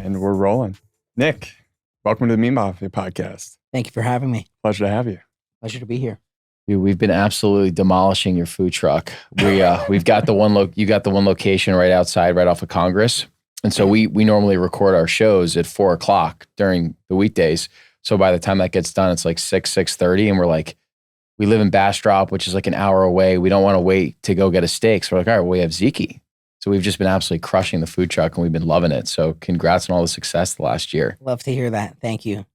And we're rolling. Nick, welcome to the Meme Mafia podcast. Thank you for having me. Pleasure to have you. Pleasure to be here. Dude, we've been absolutely demolishing your food truck. We've got the one you got the one location right outside, right off of Congress. And so we normally record our shows at 4:00 during the weekdays. So by the time that gets done, it's like 6:30. And we're like, we live in Bastrop, which is like an hour away. We don't want to wait to go get a steak. So we're like, all right, well, we have ZIKI. So we've just been absolutely crushing the food truck and we've been loving it. So congrats on all the success the last year. Love to hear that. Thank you.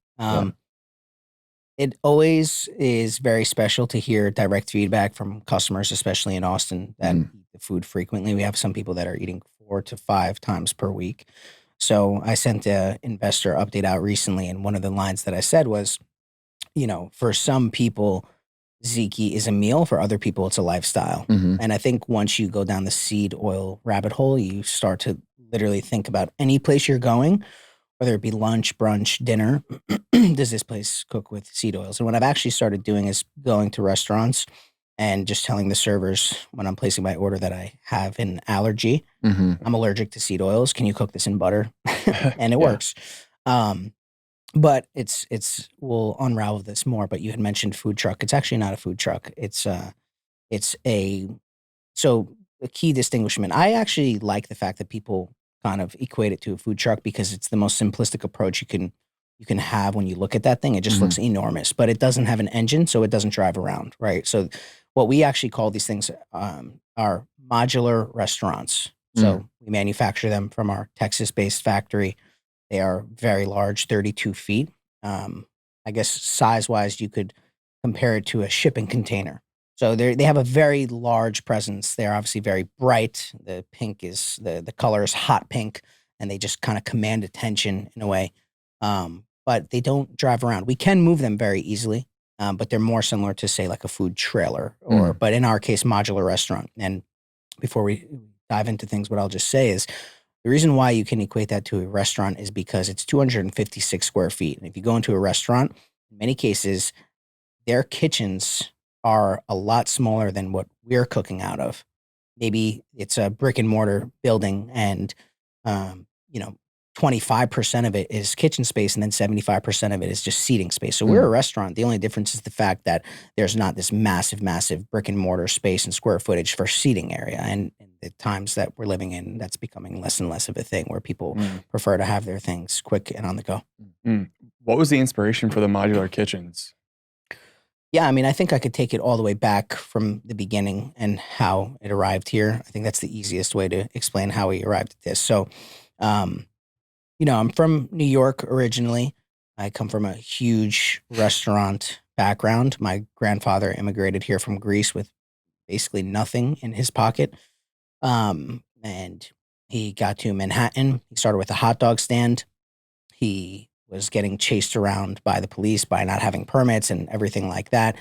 It always is very special to hear direct feedback from customers, especially in Austin, that eat the food frequently. We have some people that are eating 4 to 5 times per week. So I sent an investor update out recently, and one of the lines that I said was, for some people, ZIKI is a meal. For other people, it's a lifestyle. And I think once you go down the seed oil rabbit hole, you start to literally think about any place you're going, whether it be lunch, brunch, dinner, does this place cook with seed oils? And what I've actually started doing is going to restaurants and just telling the servers when I'm placing my order that I have an allergy. I'm allergic to seed oils. Can you cook this in butter? And it works. But we'll unravel this more, but you had mentioned food truck. It's actually not a food truck. So a key distinguishment. I actually like the fact that people kind of equate it to a food truck because it's the most simplistic approach you can have when you look at that thing. It just looks enormous, but it doesn't have an engine, so it doesn't drive around, right? So what we actually call these things are modular restaurants. So we manufacture them from our Texas-based factory. They are very large, 32 feet. I guess size-wise, you could compare it to a shipping container. So they have a very large presence. They're obviously very bright. The pink is the color is hot pink, and they just kind of command attention in a way. But they don't drive around. We can move them very easily, but they're more similar to, say, like a food trailer, but in our case, modular restaurant. And before we dive into things, what I'll just say is the reason why you can equate that to a restaurant is because it's 256 square feet. And if you go into a restaurant, in many cases, their kitchens are a lot smaller than what we're cooking out of. Maybe it's a brick and mortar building and, 25% of it is kitchen space and then 75% of it is just seating space. So we're a restaurant. The only difference is the fact that there's not this massive, massive brick and mortar space and square footage for seating area. And the times that we're living in, that's becoming less and less of a thing where people prefer to have their things quick and on the go. What was the inspiration for the modular kitchens? Yeah, I mean, I think I could take it all the way back from the beginning and how it arrived here. I think that's the easiest way to explain how we arrived at this. So, I'm from New York originally. I come from a huge restaurant background. My grandfather immigrated here from Greece with basically nothing in his pocket. And he got to Manhattan. He started with a hot dog stand. He was getting chased around by the police by not having permits and everything like that.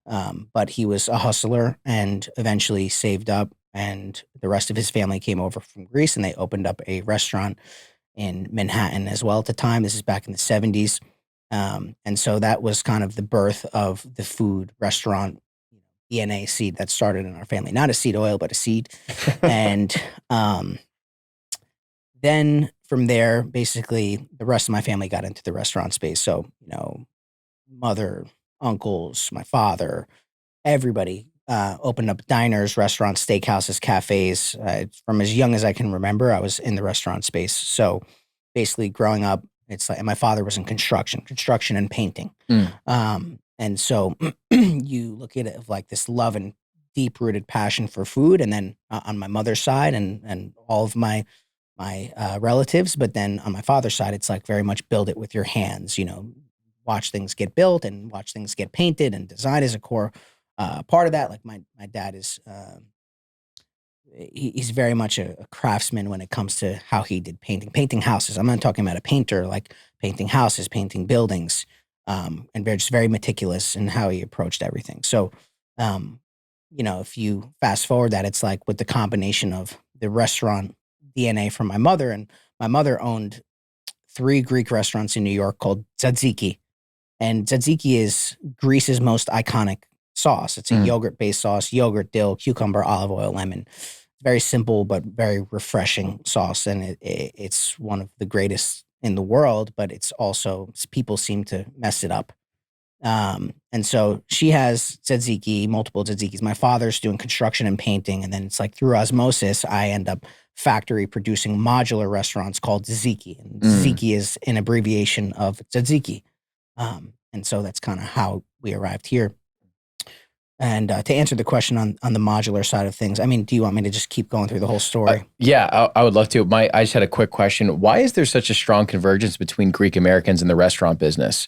But he was a hustler and eventually saved up, and the rest of his family came over from Greece and they opened up a restaurant in Manhattan as well at the time. This is back in the 70s. And so that was kind of the birth of the food restaurant DNA seed that started in our family. Not a seed oil, but a seed. And then from there, basically, the rest of my family got into the restaurant space. So, mother, uncles, my father, everybody opened up diners, restaurants, steakhouses, cafes. From as young as I can remember, I was in the restaurant space. So basically growing up, it's like, and my father was in construction and painting. And so you look at it of like this love and deep-rooted passion for food. And then on my mother's side and all of my relatives, but then on my father's side, it's like very much build it with your hands, watch things get built and watch things get painted, and design is a core part of that. Like my dad is, he's very much a craftsman when it comes to how he did painting houses. I'm not talking about a painter, like painting houses, painting buildings, and just very meticulous in how he approached everything. So, if you fast forward that, it's like with the combination of the restaurant DNA from my mother, and my mother owned 3 Greek restaurants in New York called ZIKI. And tzatziki is Greece's most iconic sauce. It's a yogurt-based sauce, yogurt, dill, cucumber, olive oil, lemon. It's very simple but very refreshing sauce, and it's one of the greatest in the world, but it's also people seem to mess it up. And so she has tzatziki, multiple tzatzikis. My father's doing construction and painting, and then it's like through osmosis, I end up factory producing modular restaurants called ZIKI. And ZIKI is an abbreviation of tzatziki. And so that's kind of how we arrived here. And to answer the question on the modular side of things, I mean, do you want me to just keep going through the whole story? Yeah, I would love to. I just had a quick question. Why is there such a strong convergence between Greek Americans and the restaurant business?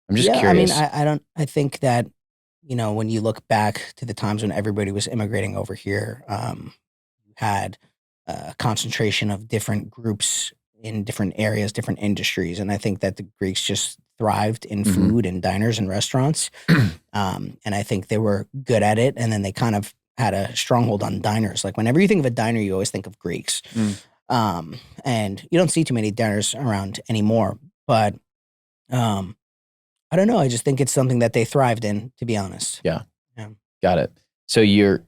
I'm just curious. I mean, I think that, when you look back to the times when everybody was immigrating over here, you had a concentration of different groups in different areas, different industries. And I think that the Greeks just thrived in food and diners and restaurants. And I think they were good at it. And then they kind of had a stronghold on diners. Like whenever you think of a diner, you always think of Greeks. And you don't see too many diners around anymore. But I don't know. I just think it's something that they thrived in, to be honest. Yeah. Got it. So your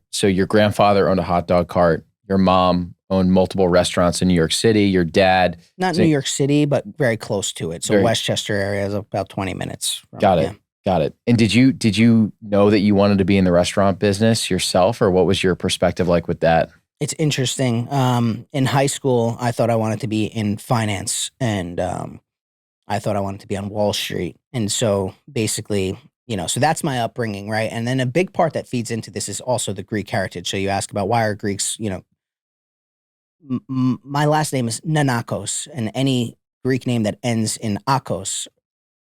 grandfather owned a hot dog cart. Your mom owned multiple restaurants in New York City. Your dad... Not New York City, but very close to it. So Westchester area is about 20 minutes. Got it. And did you know that you wanted to be in the restaurant business yourself, or what was your perspective like with that? It's interesting. In high school, I thought I wanted to be in finance, and I thought I wanted to be on Wall Street. And so basically, so that's my upbringing, right? And then a big part that feeds into this is also the Greek heritage. So you ask about why are Greeks, my last name is Nanakos, and any Greek name that ends in akos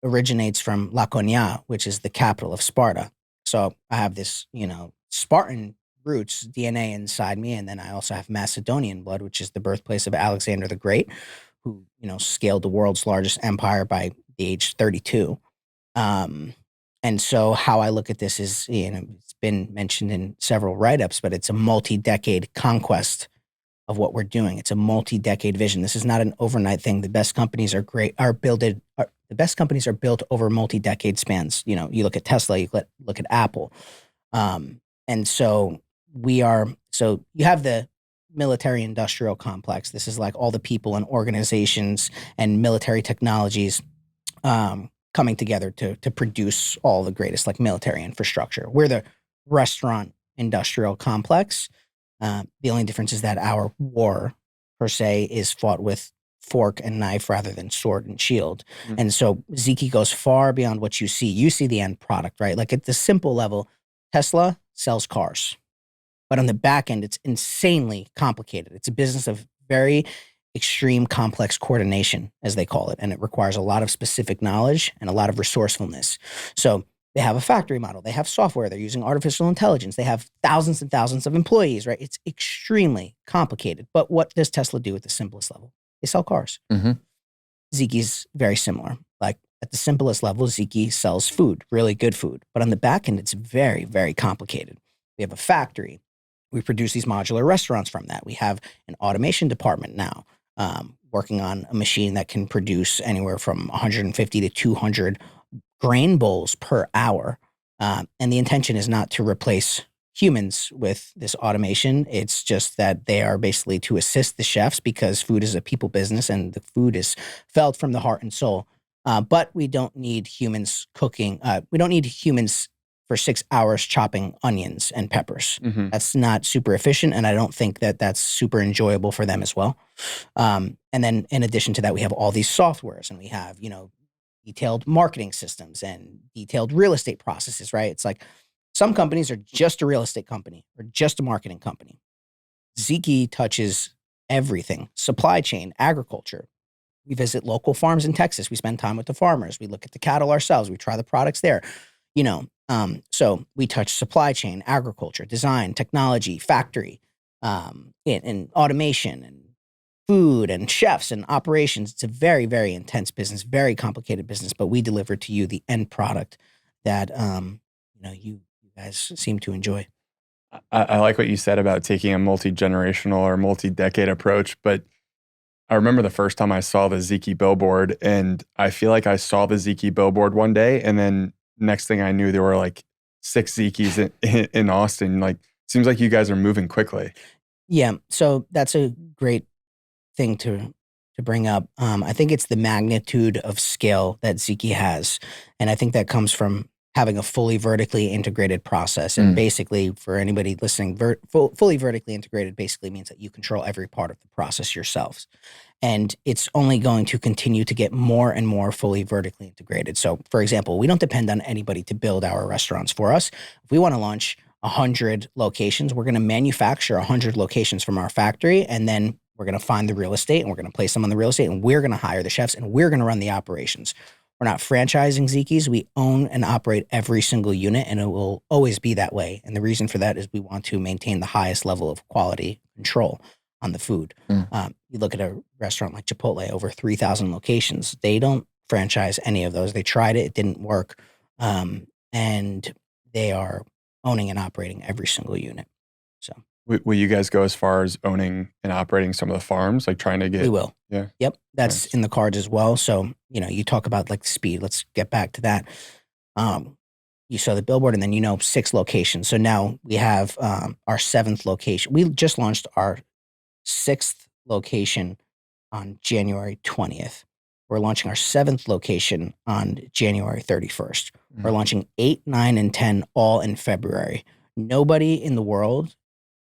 originates from Laconia, which is the capital of Sparta. So I have this, Spartan roots, DNA inside me, and then I also have Macedonian blood, which is the birthplace of Alexander the Great, who, scaled the world's largest empire by the age 32. And so how I look at this is, it's been mentioned in several write-ups, but it's a multi-decade conquest of what we're doing. It's a multi-decade vision. This is not an overnight thing. The best companies the best companies are built over multi-decade spans. You look at Tesla, you look at Apple. And so you have the military industrial complex. This is like all the people and organizations and military technologies coming together to produce all the greatest like military infrastructure. We're the restaurant industrial complex. The only difference is that our war, per se, is fought with fork and knife rather than sword and shield. And so ZIKI goes far beyond what you see. You see the end product, right? Like at the simple level, Tesla sells cars. But on the back end, it's insanely complicated. It's a business of very extreme complex coordination, as they call it. And it requires a lot of specific knowledge and a lot of resourcefulness. So they have a factory model. They have software. They're using artificial intelligence. They have thousands and thousands of employees, right? It's extremely complicated. But what does Tesla do at the simplest level? They sell cars. ZIKI's very similar. Like at the simplest level, ZIKI sells food, really good food. But on the back end, it's very, very complicated. We have a factory. We produce these modular restaurants from that. We have an automation department now working on a machine that can produce anywhere from 150 to 200 grain bowls per hour. And the intention is not to replace humans with this automation. It's just that they are basically to assist the chefs because food is a people business and the food is felt from the heart and soul. But we don't need humans cooking. We don't need humans for 6 hours chopping onions and peppers. That's not super efficient, and I don't think that that's super enjoyable for them as well. And then in addition to that, we have all these softwares, and we have, detailed marketing systems and detailed real estate processes, right? It's like some companies are just a real estate company or just a marketing company. ZIKI touches everything: supply chain, agriculture. We visit local farms in Texas. We spend time with the farmers. We look at the cattle ourselves. We try the products there. So we touch supply chain, agriculture, design, technology, factory, and automation, and food, and chefs, and operations. It's a very, very intense business, very complicated business, but we deliver to you the end product that, you guys seem to enjoy. I like what you said about taking a multi-generational or multi-decade approach, but I remember the first time I saw the ZIKI billboard, and I feel like I saw the ZIKI billboard one day, and then next thing I knew, there were like 6 ZIKIs in Austin. Like, seems like you guys are moving quickly. Yeah. So that's a great thing to to bring up. I think it's the magnitude of scale that ZIKI has. And I think that comes from having a fully vertically integrated process. And basically, for anybody listening, fully vertically integrated basically means that you control every part of the process yourselves. And it's only going to continue to get more and more fully vertically integrated. So, for example, we don't depend on anybody to build our restaurants for us. If we want to launch 100 locations, we're going to manufacture 100 locations from our factory, and then we're going to find the real estate, and we're going to place them on the real estate, and we're going to hire the chefs, and we're going to run the operations. We're not franchising ZIKI's. We own and operate every single unit, and it will always be that way. And the reason for that is we want to maintain the highest level of quality control on the food. You look at a restaurant like Chipotle, over 3,000 locations. They don't franchise any of those. They tried it. It didn't work. And they are owning and operating every single unit. So will you guys go as far as owning and operating some of the farms, like trying to get? we will. Yeah. Yep. That's Nice. in the cards as well. So, you talk about like speed. Let's get back to that. You saw the billboard, and then 6 locations. So now we have our 7th location. We just launched our 6th location on January 20th. We're launching our 7th location on January 31st. We're launching 8, 9, and 10 all in February. Nobody in the world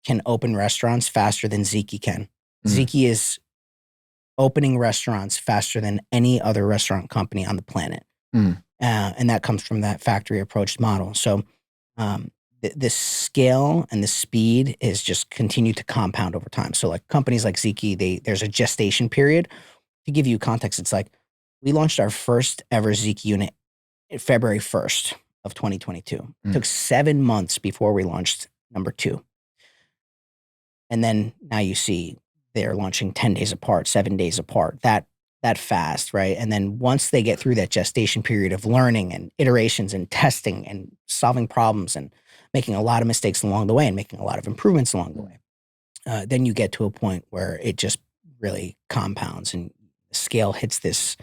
can open restaurants faster than ZIKI can. ZIKI is opening restaurants faster than any other restaurant company on the planet. And that comes from that factory approach model. So the scale and the speed is just continued to compound over time. So like companies like ZIKI, there's a gestation period. To give you context, it's like we launched our first ever ZIKI unit February 1st of 2022. It took 7 months before we launched number 2. And then now you see they're launching 10 days apart, 7 days apart, that fast, right? And then once they get through that gestation period of learning and iterations and testing and solving problems and making a lot of mistakes along the way and making a lot of improvements along the way, then you get to a point where it just really compounds and scale hits this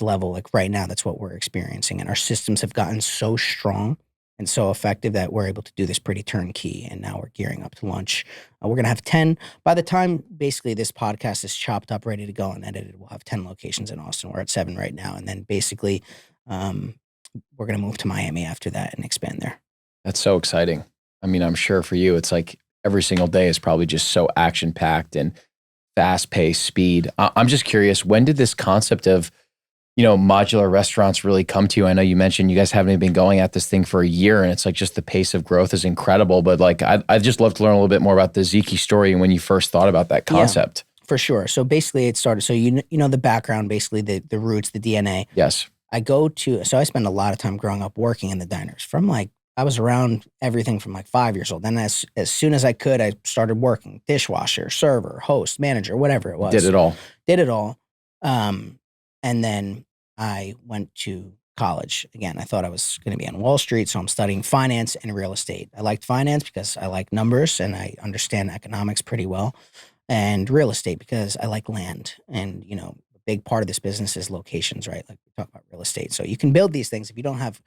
level. Like right now, that's what we're experiencing. And our systems have gotten so strong and so effective that we're able to do this pretty turnkey. And now we're gearing up to launch. We're going to have 10. By the time basically this podcast is chopped up, ready to go and edited, we'll have 10 locations in Austin. We're at 7 right now. And then basically we're going to move to Miami after that and expand there. That's so exciting. I mean, I'm sure for you, it's like every single day is probably just so action packed and fast paced speed. I'm just curious, when did this concept of, modular restaurants really come to you? I know you mentioned you guys haven't even been going at this thing for a year, and it's like just the pace of growth is incredible. But like, I'd just love to learn a little bit more about the ZIKI story and when you first thought about that concept. Yeah, for sure. So basically it started, so the background, basically the roots, the DNA. Yes. So I spent a lot of time growing up working in the diners from like, I was around everything from like 5 years old. Then as soon as I could, I started working dishwasher, server, host, manager, whatever it was. Did it all. And then I went to college. Again, I thought I was going to be on Wall Street, so I'm studying finance and real estate. I liked finance because I like numbers and I understand economics pretty well, and real estate because I like land. And, a big part of this business is locations, right? Like we talk about real estate. So you can build these things. If you don't have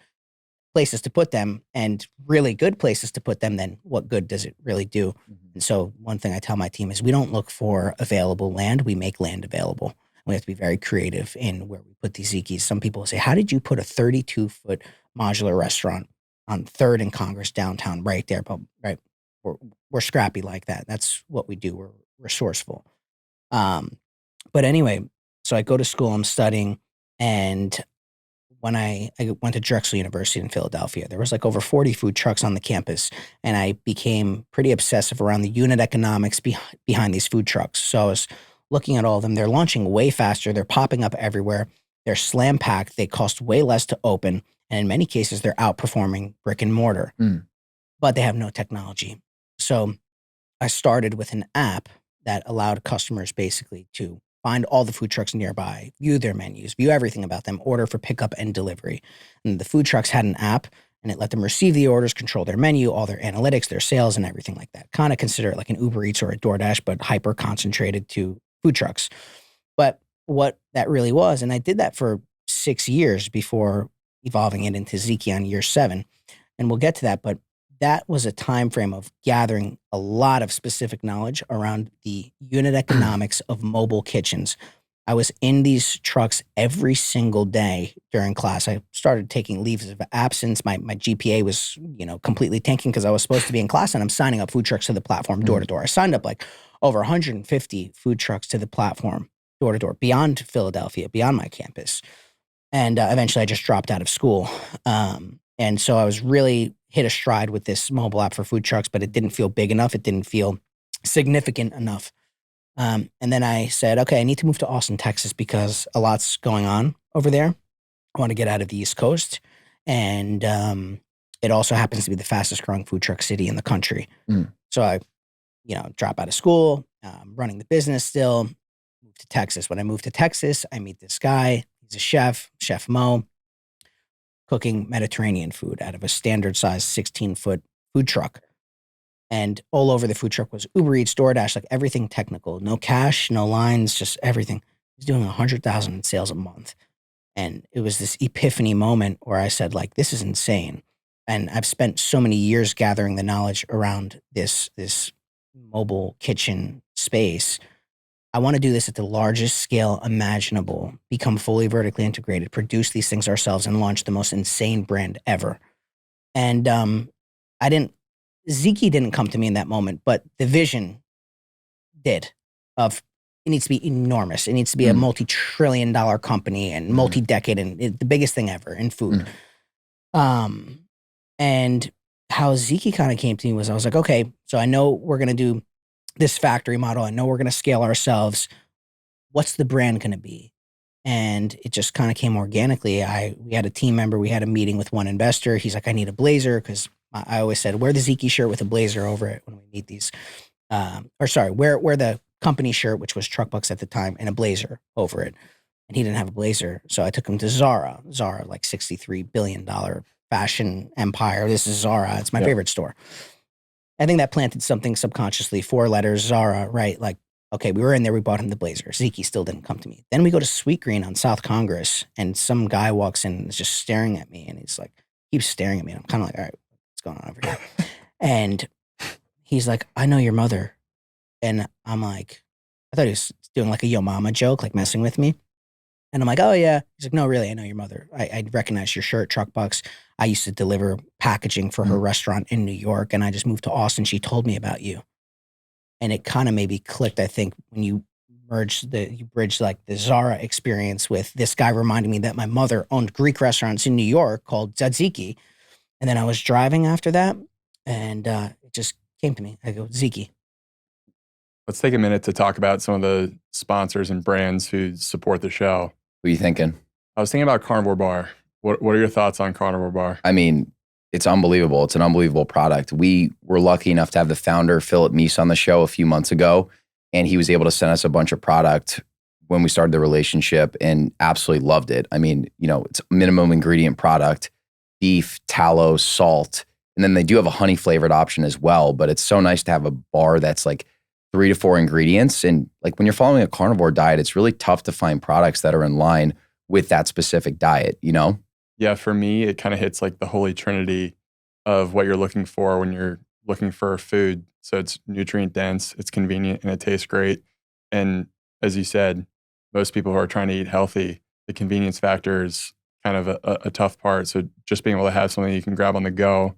places to put them and really good places to put them, then what good does it really do? And so one thing I tell my team is we don't look for available land. We make land available. We have to be very creative in where we put these ZIKIs. Some people say, how did you put a 32-foot modular restaurant on 3rd and Congress downtown right there? But right, we're scrappy like that. That's what we do. We're resourceful. But anyway, so I go to school, I'm studying, and when I went to Drexel University in Philadelphia, there was like over 40 food trucks on the campus, and I became pretty obsessive around the unit economics behind these food trucks. So I was looking at all of them. They're launching way faster. They're popping up everywhere. They're slam packed. They cost way less to open. And in many cases, they're outperforming brick and mortar, but they have no technology. So I started with an app that allowed customers basically to find all the food trucks nearby, view their menus, view everything about them, order for pickup and delivery. And the food trucks had an app, and it let them receive the orders, control their menu, all their analytics, their sales, and everything like that. Kind of consider it like an Uber Eats or a DoorDash, but hyper concentrated to food trucks. But what that really was, and I did that for 6 years before evolving it into ZIKI on year 7, and we'll get to that, but that was a time frame of gathering a lot of specific knowledge around the unit economics of mobile kitchens. I was in these trucks every single day during class. I started taking leaves of absence. My GPA was, completely tanking because I was supposed to be in class, and I'm signing up food trucks to the platform door to door. I signed up like over 150 food trucks to the platform door to door beyond Philadelphia, beyond my campus. And eventually I just dropped out of school. And so I was really hit a stride with this mobile app for food trucks, but it didn't feel big enough. It didn't feel significant enough. And then I said, okay, I need to move to Austin, Texas, because a lot's going on over there. I want to get out of the East Coast. And it also happens to be the fastest growing food truck city in the country. So I, drop out of school, running the business still, moved to Texas. When I moved to Texas, I meet this guy. He's a chef, Chef Mo, cooking Mediterranean food out of a standard size 16-foot food truck. And all over the food truck was Uber Eats, DoorDash, like everything technical. No cash, no lines, just everything. He's doing 100,000 in sales a month. And it was this epiphany moment where I said, like, this is insane. And I've spent so many years gathering the knowledge around this mobile kitchen space. I want to do this at the largest scale imaginable, become fully vertically integrated, produce these things ourselves, and launch the most insane brand ever. And ZIKI didn't come to me in that moment, but the vision did of it needs to be enormous. It needs to be a multi-trillion-dollar company and multi-decade and the biggest thing ever in food. And how ZIKI kind of came to me was I was like, okay, so I know we're going to do this factory model. I know we're going to scale ourselves. What's the brand going to be? And it just kind of came organically. We had a team member. We had a meeting with one investor. He's like, I need a blazer, because I always said, wear the ZIKI shirt with a blazer over it when we meet these. Wear the company shirt, which was TruckBux at the time, and a blazer over it. And he didn't have a blazer. So I took him to Zara. Zara, like $63 billion fashion empire. This is Zara. It's my favorite store. I think that planted something subconsciously. 4 letters, Zara, right? Like, okay, we were in there, we bought him the blazer. ZIKI still didn't come to me. Then we go to Sweet Green on South Congress, and some guy walks in and is just staring at me, and he's like, keeps staring at me. And I'm kind of like, all right, what's going on over here? And he's like, I know your mother. And I'm like, I thought he was doing like a yo mama joke, like messing with me. And I'm like, oh yeah. He's like, no, really, I know your mother. I recognize your shirt, TruckBux. I used to deliver packaging for her restaurant in New York, and I just moved to Austin. She told me about you. And it kind of maybe clicked, I think, when you bridge like the Zara experience with this guy reminding me that my mother owned Greek restaurants in New York called ZIKI. And then I was driving after that, and it just came to me. I go, ZIKI. Let's take a minute to talk about some of the sponsors and brands who support the show. What are you thinking? I was thinking about Carnivore Bar. What are your thoughts on Carnivore Bar? I mean, it's unbelievable. It's an unbelievable product. We were lucky enough to have the founder, Philip Meese, on the show a few months ago, and he was able to send us a bunch of product when we started the relationship and absolutely loved it. I mean, it's minimum ingredient product, beef, tallow, salt, and then they do have a honey flavored option as well, but it's so nice to have a bar that's like 3 to 4 ingredients. And like when you're following a carnivore diet, it's really tough to find products that are in line with that specific diet, Yeah, for me, it kind of hits like the holy trinity of what you're looking for when you're looking for food. So it's nutrient dense, it's convenient, and it tastes great. And as you said, most people who are trying to eat healthy, the convenience factor is kind of a tough part. So just being able to have something you can grab on the go,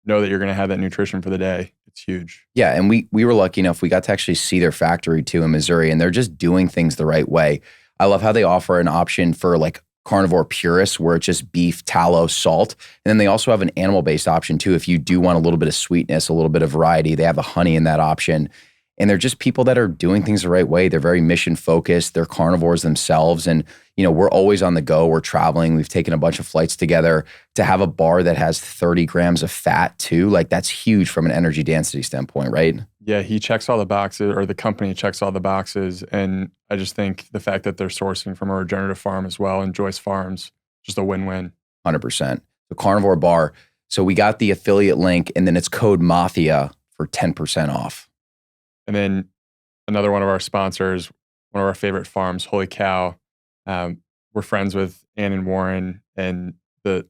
know that you're going to have that nutrition for the day, it's huge. Yeah, and we were lucky enough, we got to actually see their factory too in Missouri, and they're just doing things the right way. I love how they offer an option for like carnivore purists where it's just beef, tallow, salt. And then they also have an animal-based option too. If you do want a little bit of sweetness, a little bit of variety, they have the honey in that option. And they're just people that are doing things the right way. They're very mission focused. They're carnivores themselves. And, we're always on the go. We're traveling. We've taken a bunch of flights together. To have a bar that has 30 grams of fat too, like that's huge from an energy density standpoint, right? Yeah, he checks all the boxes, or the company checks all the boxes. And I just think the fact that they're sourcing from a regenerative farm as well, and Joyce Farms, just a win-win. 100%. The Carnivore Bar. So we got the affiliate link, and then it's code MAFIA for 10% off. And then another one of our sponsors, one of our favorite farms, Holy Cow. We're friends with Ann and Warren, and the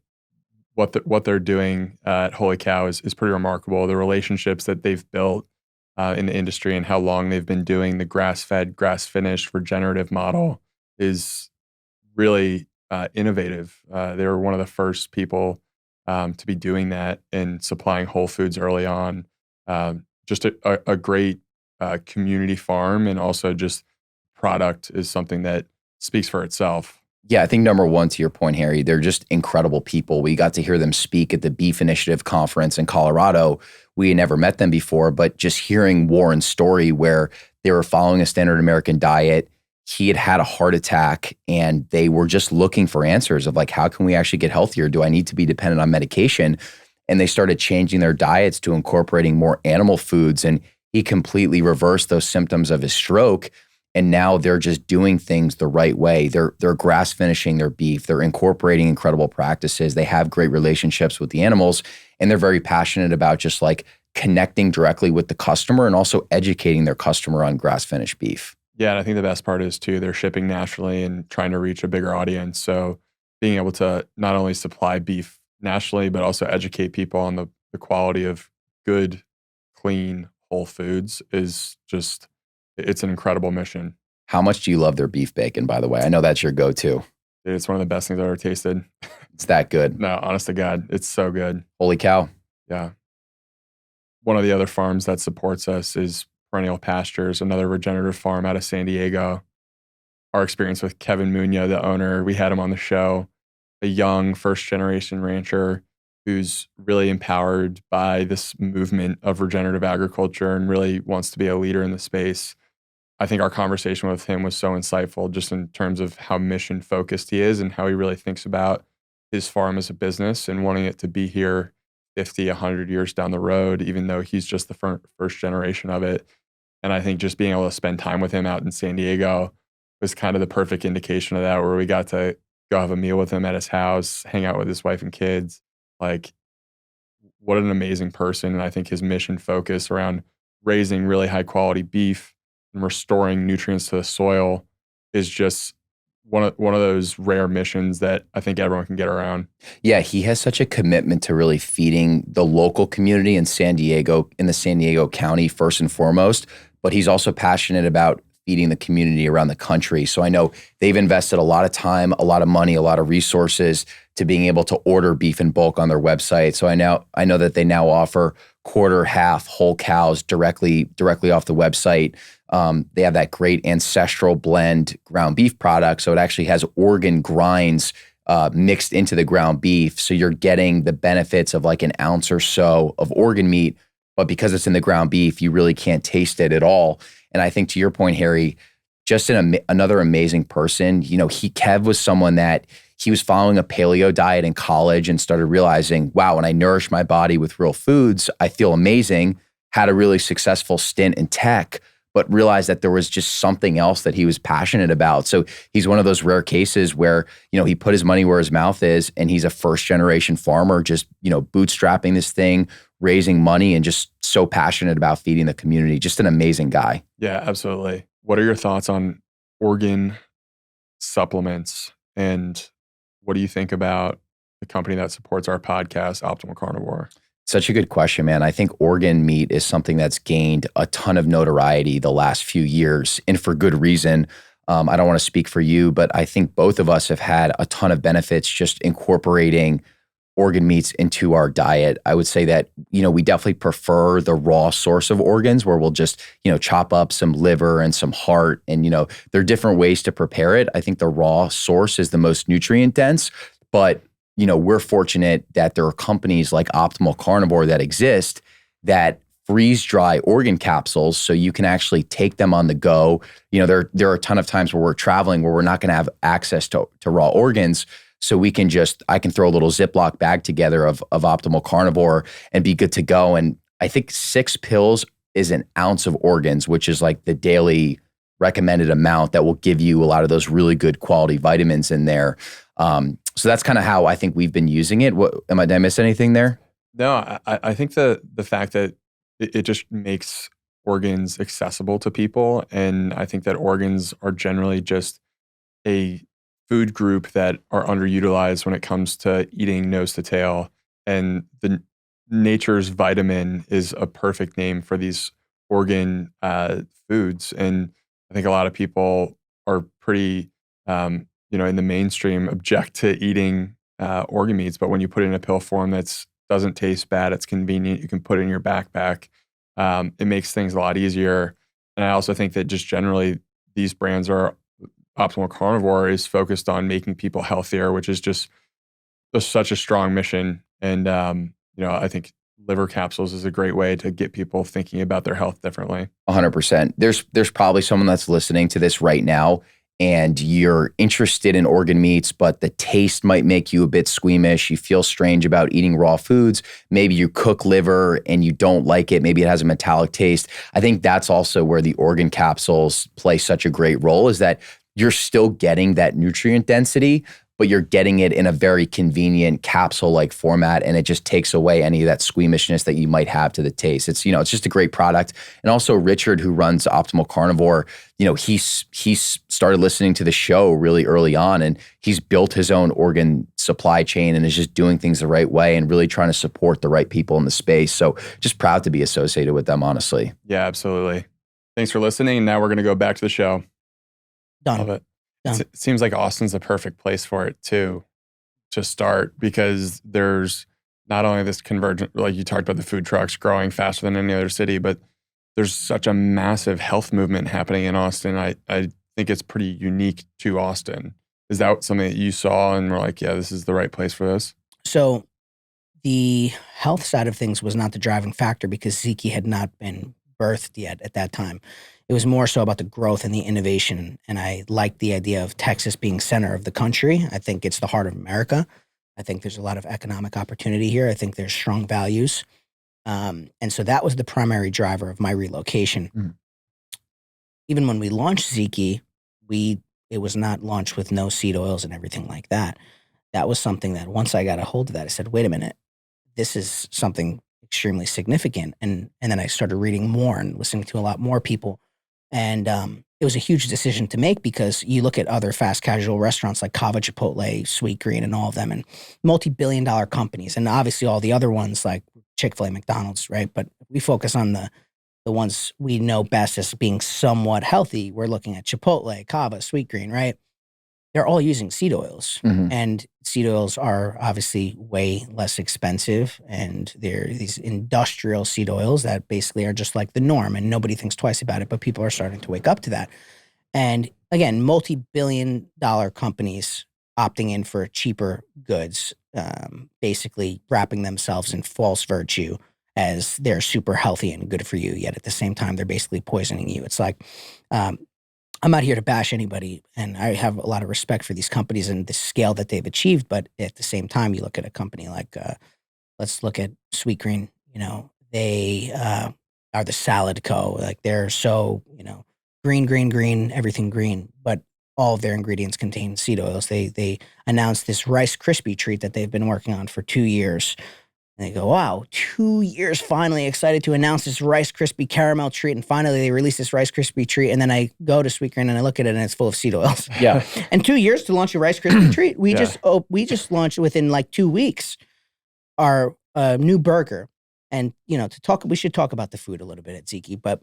what they're doing at Holy Cow is pretty remarkable. The relationships that they've built in the industry and how long they've been doing the grass-fed, grass-finished, regenerative model is really innovative. They were one of the first people to be doing that and supplying whole foods early on. Just a great community farm, and also just product is something that speaks for itself. Yeah, I think number one, to your point, Harry, they're just incredible people. We got to hear them speak at the Beef Initiative conference in Colorado. We had never met them before, but just hearing Warren's story where they were following a standard American diet, he had had a heart attack, and they were just looking for answers of like, how can we actually get healthier? Do I need to be dependent on medication? And they started changing their diets to incorporating more animal foods, and he completely reversed those symptoms of his stroke. And now they're just doing things the right way. They're grass finishing their beef. They're incorporating incredible practices. They have great relationships with the animals, and they're very passionate about just like connecting directly with the customer and also educating their customer on grass finished beef. Yeah, and I think the best part is too, they're shipping nationally and trying to reach a bigger audience. So being able to not only supply beef nationally, but also educate people on the quality of good, clean, whole foods is just, it's an incredible mission. How much do you love their beef bacon, by the way? I know that's your go-to. Dude, it's one of the best things I've ever tasted. It's that good. No, honest to God, it's so good. Holy cow. Yeah. One of the other farms that supports us is Perennial Pastures, another regenerative farm out of San Diego. Our experience with Kevin Munoz, the owner, we had him on the show, a young first-generation rancher who's really empowered by this movement of regenerative agriculture and really wants to be a leader in the space. I think our conversation with him was so insightful, just in terms of how mission focused he is and how he really thinks about his farm as a business and wanting it to be here 50, 100 years down the road, even though he's just the first generation of it. And I think just being able to spend time with him out in San Diego was kind of the perfect indication of that, where we got to go have a meal with him at his house, hang out with his wife and kids. Like, what an amazing person. And I think his mission focus around raising really high quality beef and restoring nutrients to the soil is just one of those rare missions that I think everyone can get around. Yeah, he has such a commitment to really feeding the local community in San Diego, in the San Diego County, first and foremost. But he's also passionate about feeding the community around the country. So I know they've invested a lot of time, a lot of money, a lot of resources to being able to order beef in bulk on their website. So I know that they now offer quarter, half, whole cows directly off the website. They have that great ancestral blend ground beef product. So it actually has organ grinds mixed into the ground beef. So you're getting the benefits of like an ounce or so of organ meat, but because it's in the ground beef, you really can't taste it at all. And I think, to your point, Harry, just another amazing person. You know, Kev was someone that he was following a paleo diet in college and started realizing, wow, when I nourish my body with real foods, I feel amazing. Had a really successful stint in tech, but realized that there was just something else that he was passionate about. So he's one of those rare cases where, you know, he put his money where his mouth is, and he's a first generation farmer, just, you know, bootstrapping this thing, raising money, and just so passionate about feeding the community. Just an amazing guy. Yeah, absolutely. What are your thoughts on organ supplements, and what do you think about the company that supports our podcast, Optimal Carnivore? Such a good question, man. I think organ meat is something that's gained a ton of notoriety the last few years, and for good reason. I don't want to speak for you, but I think both of us have had a ton of benefits just incorporating organ meats into our diet. I would say that, you know, we definitely prefer the raw source of organs, where we'll just, you know, chop up some liver and some heart, and, you know, there are different ways to prepare it. I think the raw source is the most nutrient dense, but, you know, we're fortunate that there are companies like Optimal Carnivore that exist that freeze dry organ capsules, so you can actually take them on the go. You know, there are a ton of times where we're traveling where we're not going to have access to raw organs. So I can throw a little Ziploc bag together of Optimal Carnivore and be good to go. And I think 6 pills is an ounce of organs, which is like the daily recommended amount that will give you a lot of those really good quality vitamins in there. So that's kind of how I think we've been using it. Did I miss anything there? No, I think the fact that it just makes organs accessible to people. And I think that organs are generally just a food group that are underutilized when it comes to eating nose to tail. And the Nature's Vitamin is a perfect name for these organ foods. And I think a lot of people are pretty, in the mainstream object to eating organ meats. But when you put it in a pill form that doesn't taste bad, it's convenient, you can put it in your backpack. It makes things a lot easier. And I also think that just generally these brands are Optimal Carnivore is focused on making people healthier, which is just such a strong mission. And, I think liver capsules is a great way to get people thinking about their health differently. 100%. There's probably someone that's listening to this right now and you're interested in organ meats, but the taste might make you a bit squeamish. You feel strange about eating raw foods. Maybe you cook liver and you don't like it. Maybe it has a metallic taste. I think that's also where the organ capsules play such a great role, is that you're still getting that nutrient density, but you're getting it in a very convenient capsule-like format, and it just takes away any of that squeamishness that you might have to the taste. It's just a great product. And also Richard, who runs Optimal Carnivore, he's started listening to the show really early on, and he's built his own organ supply chain and is just doing things the right way and really trying to support the right people in the space. So just proud to be associated with them, honestly. Yeah, absolutely. Thanks for listening. Now we're going to go back to the show. Done. Love it. Done. It seems like Austin's the perfect place for it too, to start, because there's not only this convergent, like you talked about the food trucks growing faster than any other city, but there's such a massive health movement happening in Austin. I think it's pretty unique to Austin. Is that something that you saw and were like, yeah, this is the right place for this? So the health side of things was not the driving factor because ZIKI had not been birthed yet at that time. It was more so about the growth and the innovation. And I like the idea of Texas being center of the country. I think it's the heart of America. I think there's a lot of economic opportunity here. I think there's strong values. And so that was the primary driver of my relocation. Mm. Even when we launched ZIKI, it was not launched with no seed oils and everything like that. That was something that once I got a hold of that, I said, wait a minute, this is something extremely significant. And then I started reading more and listening to a lot more people. And it was a huge decision to make because you look at other fast casual restaurants like Cava, Chipotle, Sweet Green, and all of them, and multi-billion-dollar companies, and obviously all the other ones like Chick-fil-A, McDonald's, right? But we focus on the ones we know best as being somewhat healthy. We're looking at Chipotle, Cava, Sweet Green, right? They're all using seed oils, and seed oils are obviously way less expensive, and they're these industrial seed oils that basically are just like the norm, and nobody thinks twice about it, but people are starting to wake up to that. And again, multi-billion-dollar companies opting in for cheaper goods, basically wrapping themselves in false virtue as they're super healthy and good for you, yet at the same time, they're basically poisoning you. It's like, I'm not here to bash anybody, and I have a lot of respect for these companies and the scale that they've achieved. But at the same time, you look at a company like, let's look at Sweet Green. They are the salad co. Like they're so, green, everything green. But all of their ingredients contain seed oils. They announced this Rice Krispie treat that they've been working on for 2 years. And they go, wow, 2 years, finally excited to announce this Rice Krispie caramel treat. And finally they release this Rice Krispie treat. And then I go to Sweet Green and I look at it and it's full of seed oils. Yeah. And 2 years to launch a Rice Krispie treat. We just launched within like 2 weeks our new burger. And, we should talk about the food a little bit at ZIKI, but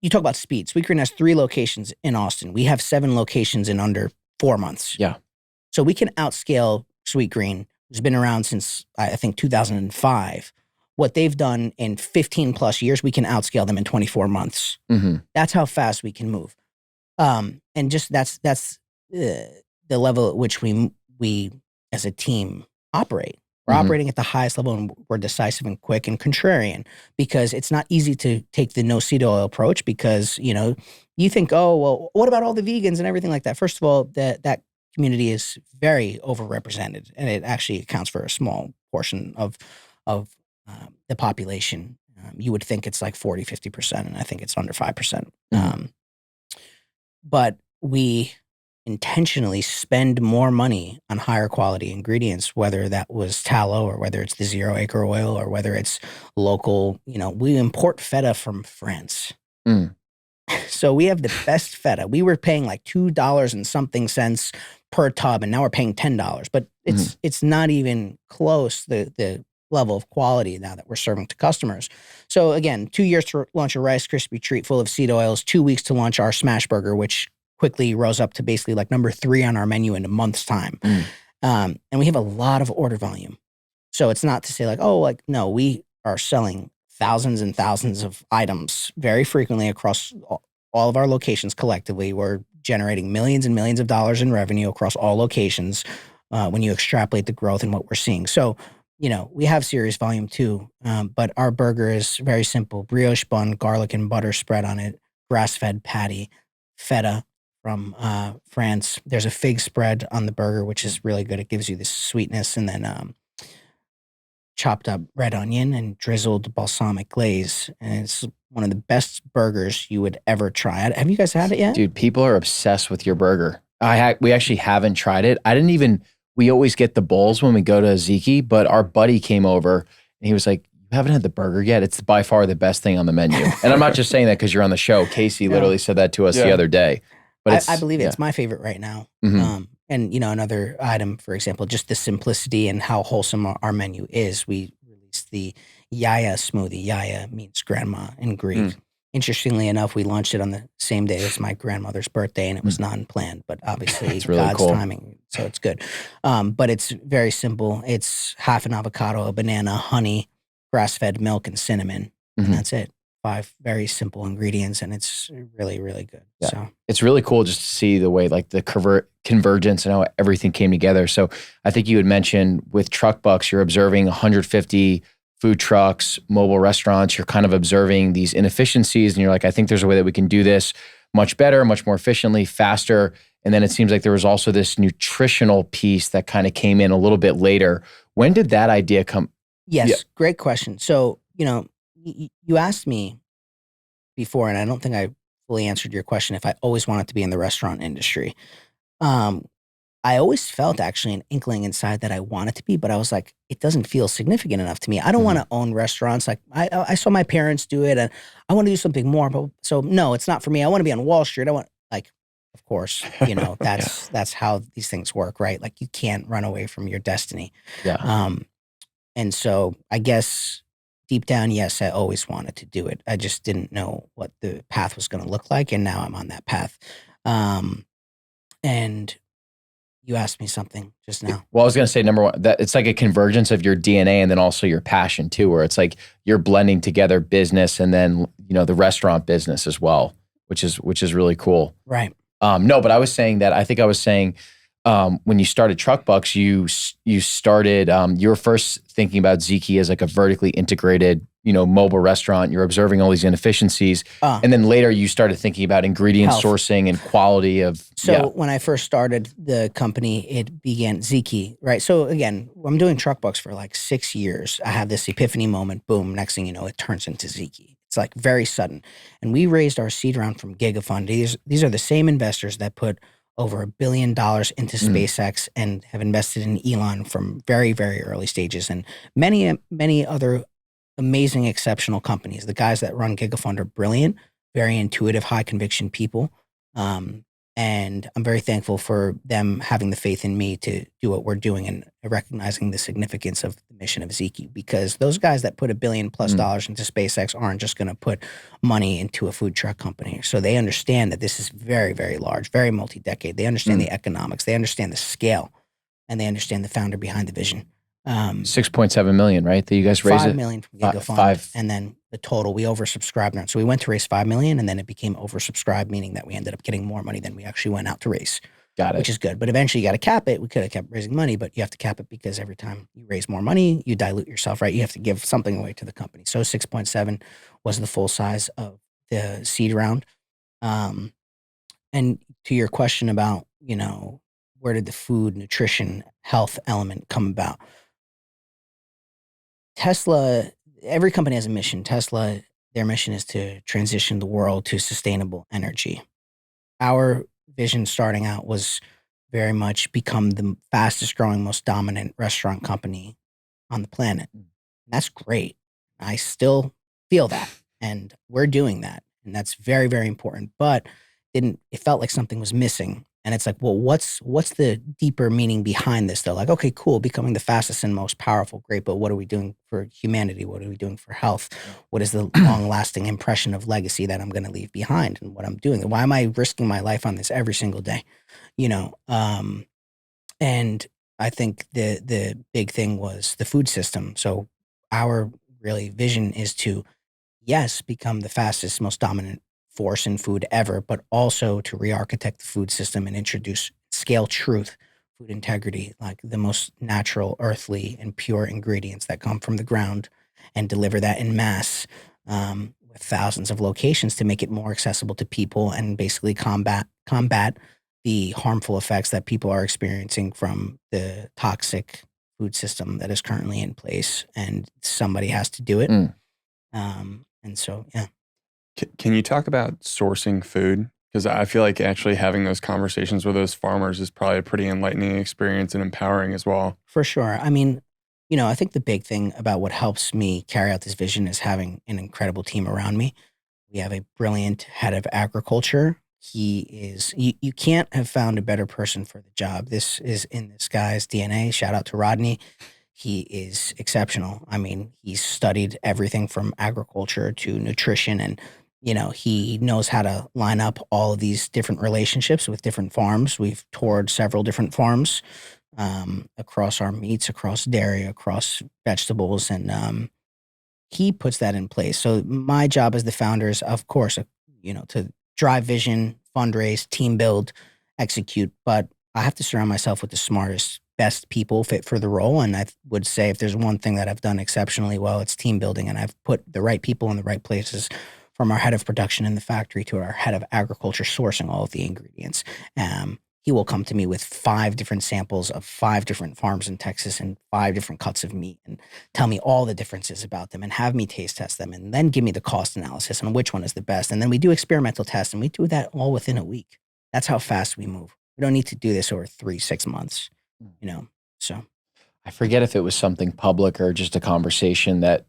you talk about speed. Sweet Green has 3 locations in Austin. We have 7 locations in under 4 months. Yeah. So we can outscale Sweet Green, who's been around since, I think, 2005. What they've done in 15 plus years, we can outscale them in 24 months. Mm-hmm. That's how fast we can move. And just that's the level at which we as a team operate. We're operating at the highest level, and we're decisive and quick and contrarian, because it's not easy to take the no seed oil approach because, you think, oh, well, what about all the vegans and everything like that? First of all, that community is very overrepresented, and it actually accounts for a small portion of the population. You would think it's like 40, 50%, and I think it's under 5%. But we intentionally spend more money on higher quality ingredients, whether that was tallow or whether it's the 0 acre oil or whether it's local. We import feta from France. So we have the best feta. We were paying like $2 and something cents per tub, and now we're paying $10. But it's not even close the level of quality now that we're serving to customers. So again, 2 years to launch a Rice Krispie treat full of seed oils, 2 weeks to launch our smash burger, which quickly rose up to basically like number 3 on our menu in a month's time. And we have a lot of order volume. So it's not to say like, oh, like, no, we are selling thousands and thousands of items very frequently across all of our locations collectively. We're generating millions and millions of dollars in revenue across all locations when you extrapolate the growth and what we're seeing. So, we have serious volume too, but our burger is very simple. Brioche bun, garlic and butter spread on it, grass-fed patty, feta from France. There's a fig spread on the burger, which is really good. It gives you this sweetness, and then chopped up red onion and drizzled balsamic glaze. And it's one of the best burgers you would ever try. Have you guys had it yet? Dude, people are obsessed with your burger. We actually haven't tried it. We always get the bowls when we go to ZIKI, but our buddy came over and he was like, you haven't had the burger yet? It's by far the best thing on the menu. And I'm not just saying that because you're on the show. Casey literally said that to us the other day. But I believe it's my favorite right now. And, another item, for example, just the simplicity and how wholesome our menu is. We released the Yaya smoothie. Yaya means grandma in Greek. Interestingly enough, we launched it on the same day as my grandmother's birthday, and it was non-planned, but obviously it's really God's timing, so it's good. But it's very simple. It's half an avocado, a banana, honey, grass-fed milk, and cinnamon, and that's it. 5 very simple ingredients, and it's really, really good. Yeah. So it's really cool just to see the way like the convergence and how everything came together. So I think you had mentioned with TruckBux, you're observing 150 food trucks, mobile restaurants. You're kind of observing these inefficiencies, and you're like, I think there's a way that we can do this much better, much more efficiently, faster. And then it seems like there was also this nutritional piece that kind of came in a little bit later. When did that idea come? Yes, great question. So, you asked me before, and I don't think I fully answered your question, if I always wanted to be in the restaurant industry. I always felt actually an inkling inside that I wanted to be, but I was like, it doesn't feel significant enough to me. I don't want to own restaurants. Like I saw my parents do it, and I want to do something more. But so no, it's not for me. I want to be on Wall Street. Of course, that's how these things work, right? Like you can't run away from your destiny. Yeah. And so I guess deep down, yes, I always wanted to do it. I just didn't know what the path was going to look like, and now I'm on that path. And you asked me something just now. Well, I was going to say, number one, that it's like a convergence of your DNA and then also your passion too, where it's like you're blending together business and then, the restaurant business as well, which is really cool. Right. No, but I was saying that, I think I was saying, when you started TruckBux, you started, you were first thinking about ZIKI as like a vertically integrated, mobile restaurant. You're observing all these inefficiencies. And then later you started thinking about ingredient sourcing and quality of. So when I first started the company, it began ZIKI, right? So again, I'm doing TruckBux for like 6 years. I have this epiphany moment, boom, next thing you know, it turns into ZIKI. It's like very sudden. And we raised our seed round from Giga Fund. These are the same investors that put over $1 billion into SpaceX and have invested in Elon from very, very early stages, and many, many other amazing, exceptional companies. The guys that run Giga Fund are brilliant, very intuitive, high conviction people. And I'm very thankful for them having the faith in me to do what we're doing and recognizing the significance of the mission of ZIKI, because those guys that put $1 billion+ into SpaceX aren't just going to put money into a food truck company. So they understand that this is very, very large, very multi-decade. They understand the economics. They understand the scale, and they understand the founder behind the vision. 6.7 million, right? That you guys raised 5 million from Giga Fund, and then the total we oversubscribed on. So we went to raise 5 million, and then it became oversubscribed, meaning that we ended up getting more money than we actually went out to raise. Got it. Which is good, but eventually you got to cap it. We could have kept raising money, but you have to cap it because every time you raise more money, you dilute yourself, right? You have to give something away to the company. So 6.7 was the full size of the seed round. And to your question about, where did the food, nutrition, health element come about? Tesla, every company has a mission. Tesla, their mission is to transition the world to sustainable energy. Our vision starting out was very much become the fastest growing, most dominant restaurant company on the planet. That's great. I still feel that, and we're doing that. and that's very, very important. But it felt like something was missing. And it's like, well, what's the deeper meaning behind this? They're like, okay, cool, becoming the fastest and most powerful, great. But what are we doing for humanity? What are we doing for health? What is the long lasting impression of legacy that I'm going to leave behind and what I'm doing? Why am I risking my life on this every single day? And I think the big thing was the food system. So our really vision is to, yes, become the fastest, most dominant force in food ever, but also to re-architect the food system and introduce scale truth, food integrity, like the most natural, earthly, and pure ingredients that come from the ground, and deliver that in mass with thousands of locations to make it more accessible to people and basically combat the harmful effects that people are experiencing from the toxic food system that is currently in place. And somebody has to do it. And so, yeah. Can you talk about sourcing food? Because I feel like actually having those conversations with those farmers is probably a pretty enlightening experience and empowering as well. For sure. I mean, I think the big thing about what helps me carry out this vision is having an incredible team around me. We have a brilliant head of agriculture. You can't have found a better person for the job. This is in this guy's DNA. Shout out to Rodney. He is exceptional. I mean, he's studied everything from agriculture to nutrition, and he knows how to line up all of these different relationships with different farms. We've toured several different farms across our meats, across dairy, across vegetables, and he puts that in place. So my job as the founder is, of course, to drive vision, fundraise, team build, execute. But I have to surround myself with the smartest, best people fit for the role. And I would say if there's one thing that I've done exceptionally well, it's team building. And I've put the right people in the right places, from our head of production in the factory to our head of agriculture sourcing all of the ingredients. He will come to me with 5 different samples of 5 different farms in Texas and 5 different cuts of meat, and tell me all the differences about them and have me taste test them, and then give me the cost analysis on which one is the best. And then we do experimental tests, and we do that all within a week. That's how fast we move. We don't need to do this over 3-6 months, so. I forget if it was something public or just a conversation that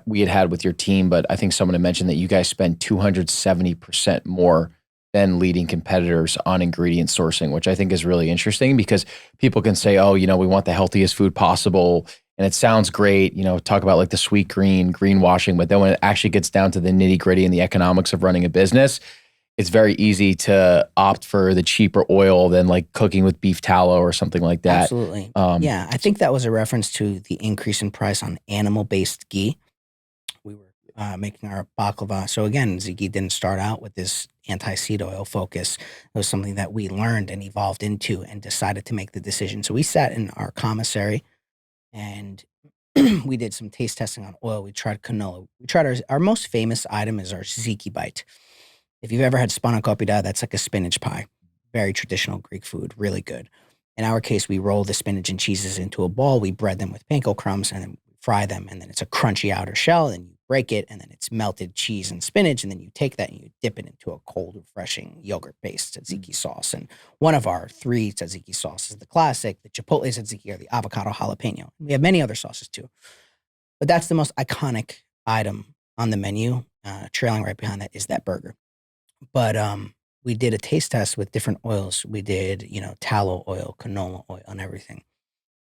we had with your team, but I think someone had mentioned that you guys spend 270% more than leading competitors on ingredient sourcing, which I think is really interesting, because people can say, oh, we want the healthiest food possible. And it sounds great, talk about like the sweet greenwashing, but then when it actually gets down to the nitty gritty and the economics of running a business, it's very easy to opt for the cheaper oil than like cooking with beef tallow or something like that. Absolutely. Yeah, I think that was a reference to the increase in price on animal-based ghee. We were making our baklava. So again, ZIKI didn't start out with this anti-seed oil focus. It was something that we learned and evolved into and decided to make the decision. So we sat in our commissary and we did some taste testing on oil. We tried canola. We tried our most famous item is our ZIKI bite. If you've ever had spanakopita, that's like a spinach pie. Very traditional Greek food, really good. In our case, we roll the spinach and cheeses into a ball. We bread them with panko crumbs and then we fry them. And then it's a crunchy outer shell. And you break it and then it's melted cheese and spinach. And then you take that and you dip it into a cold, refreshing yogurt-based tzatziki sauce. And one of our 3 tzatziki sauces, the classic, the chipotle tzatziki, or the avocado jalapeno. We have many other sauces too. But that's the most iconic item on the menu. Trailing right behind that is that burger. But we did a taste test with different oils. We did, tallow oil, canola oil, and everything.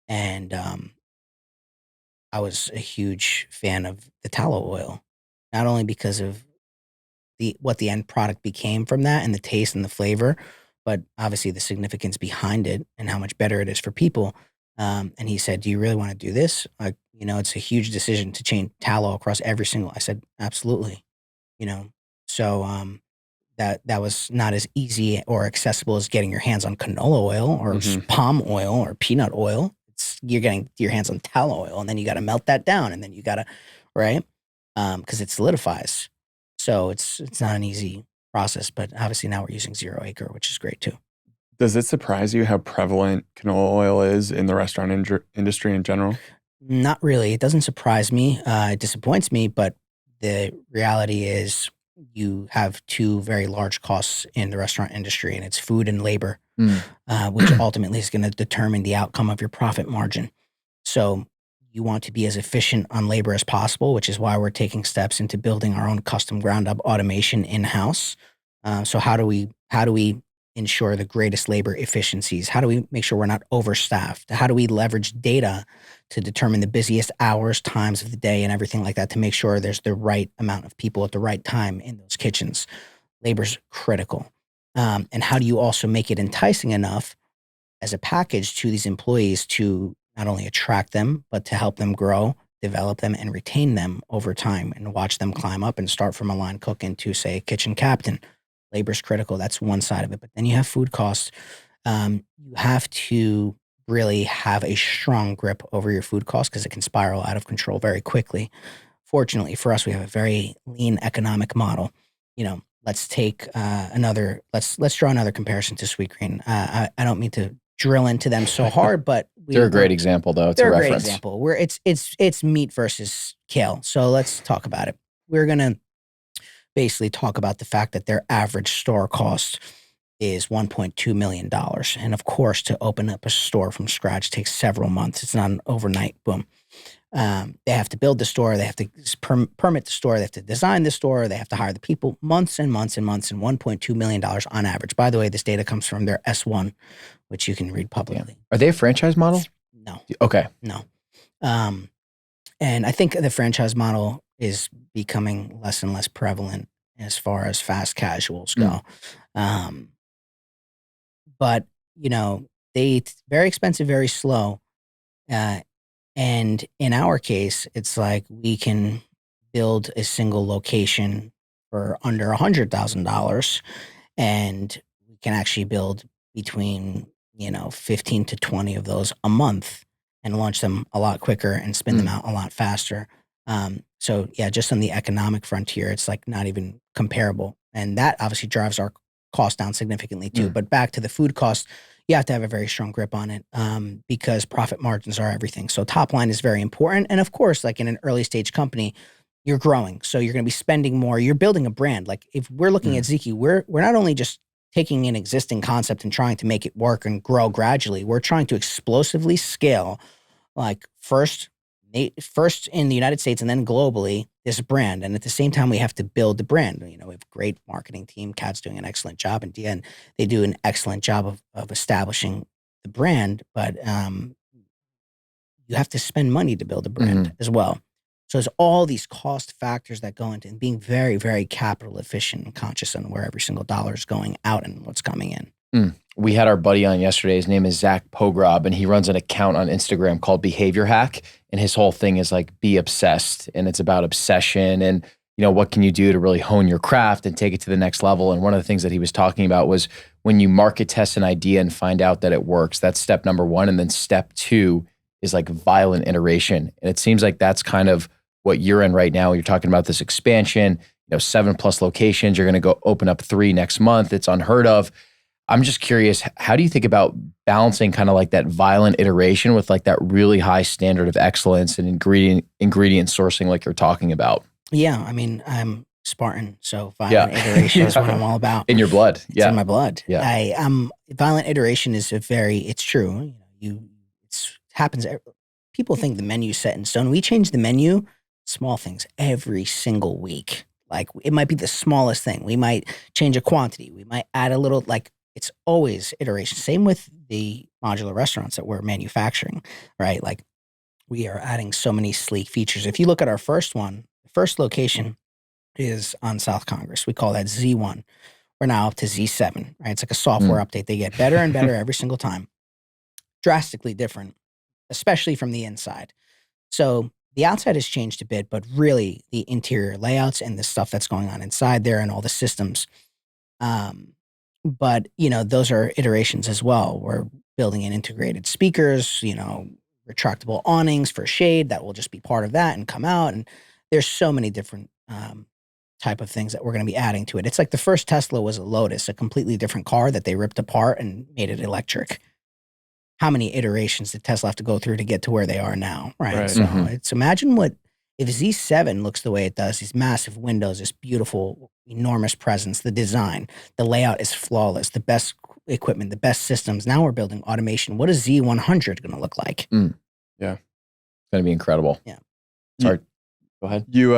And I was a huge fan of the tallow oil, not only because of what the end product became from that and the taste and the flavor, but obviously the significance behind it and how much better it is for people. And he said, "Do you really want to do this? Like, it's a huge decision to change tallow across every single." I said, "Absolutely." So that was not as easy or accessible as getting your hands on canola oil or palm oil or peanut oil. You're getting your hands on tallow oil, and then you got to melt that down, and then you got to, right? Because it solidifies. So it's not an easy process, but obviously now we're using 0 acre, which is great too. Does it surprise you how prevalent canola oil is in the restaurant industry in general? Not really. It doesn't surprise me. It disappoints me, but the reality is you have 2 very large costs in the restaurant industry, and it's food and labor, which ultimately is going to determine the outcome of your profit margin. So you want to be as efficient on labor as possible, which is why we're taking steps into building our own custom ground up automation in-house. So how do we ensure the greatest labor efficiencies? How do we make sure we're not overstaffed? How do we leverage data to determine the busiest hours, times of the day, and everything like that to make sure there's the right amount of people at the right time in those kitchens? Labor's critical. And how do you also make it enticing enough as a package to these employees to not only attract them, but to help them grow, develop them, and retain them over time and watch them climb up and start from a line cook into, say, a kitchen captain? Labor's critical. That's one side of it. But then you have food costs. You have to really have a strong grip over your food costs because it can spiral out of control very quickly. Fortunately for us, we have a very lean economic model. Let's take let's draw another comparison to Sweetgreen. I don't mean to drill into them so hard, but they're a great example, though. It's a reference. They're a great example. Where it's meat versus kale. So let's talk about it. We're gonna basically talk about the fact that their average store cost is $1.2 million. And of course, to open up a store from scratch takes several months. It's not an overnight boom. They have to build the store. They have to permit the store. They have to design the store. They have to hire the people. Months and months and months, and $1.2 million on average. By the way, this data comes from their S1, which you can read publicly. Yeah. Are they a franchise model? No. Okay. No. And I think the franchise model is becoming less and less prevalent as far as fast casuals go. But, they very expensive, very slow. And in our case, it's like we can build a single location for under $100,000, and we can actually build between 15 to 20 of those a month and launch them a lot quicker and spin them out a lot faster. So yeah, just on the economic frontier, it's like not even comparable, and that obviously drives our cost down significantly too. But back to the food cost, you have to have a very strong grip on it because profit margins are everything. So top line is very important. And of course, like in an early stage company, you're growing. So you're going to be spending more. You're building a brand. Like if we're looking at ZIKI, we're not only just taking an existing concept and trying to make it work and grow gradually. We're trying to explosively scale, like first in the United States and then globally, this brand. And at the same time, we have to build the brand. We have a great marketing team. Kat's doing an excellent job, and Dia, and they do an excellent job of establishing the brand. But you have to spend money to build a brand as well. So there's all these cost factors that go into being very, very capital efficient and conscious on where every single dollar is going out and what's coming in. We had our buddy on yesterday. His name is Zach Pogrob, and he runs an account on Instagram called Behavior Hack. And his whole thing is like, be obsessed. And it's about obsession and, what can you do to really hone your craft and take it to the next level. And one of the things that he was talking about was when you market test an idea and find out that it works, that's step number one. And then step two is like violent iteration. And it seems like that's kind of what you're in right now. You're talking about this expansion, 7+ locations. You're going to go open up 3 next month. It's unheard of. I'm just curious, how do you think about balancing kind of like that violent iteration with like that really high standard of excellence and ingredient sourcing like you're talking about? Yeah, I mean, I'm Spartan, so violent iteration is what I'm all about. In your blood. It's in my blood. Yeah. Violent iteration is it's true. It happens. People think the menu's set in stone. We change the menu, small things, every single week. Like it might be the smallest thing. We might change a quantity. We might add a little, it's always iteration. Same with the modular restaurants that we're manufacturing, right? Like we are adding so many sleek features. If you look at our first one, the first location is on South Congress. We call that Z1. We're now up to Z7, right? It's like a software update. They get better and better every single time. Drastically different, especially from the inside. So the outside has changed a bit, but really the interior layouts and the stuff that's going on inside there and all the systems. But, those are iterations as well. We're building in integrated speakers, retractable awnings for shade that will just be part of that and come out. And there's so many different type of things that we're going to be adding to it. It's like the first Tesla was a Lotus, a completely different car that they ripped apart and made it electric. How many iterations did Tesla have to go through to get to where they are now, right? So it's imagine if Z7 looks the way it does, these massive windows, this beautiful, enormous presence, the design, the layout is flawless, the best equipment, the best systems. Now we're building automation. What is Z100 going to look like? Yeah. going to be incredible. Yeah. Sorry. Go ahead. You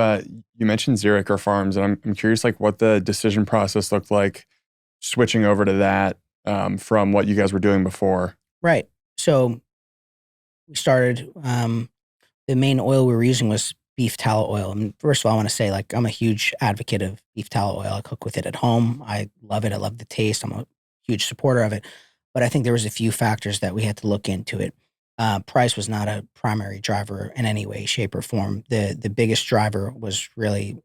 mentioned ZIKI Farms, and I'm curious like what the decision process looked like switching over to that from what you guys were doing before. Right. So we started, the main oil we were using was beef tallow oil. And first of all, I want to say like I'm a huge advocate of beef tallow oil. I cook with it at home. I love it. I love the taste. I'm a huge supporter of it. But I think there was a few factors that we had to look into it. Price was not a primary driver in any way, shape, or form. The biggest driver was really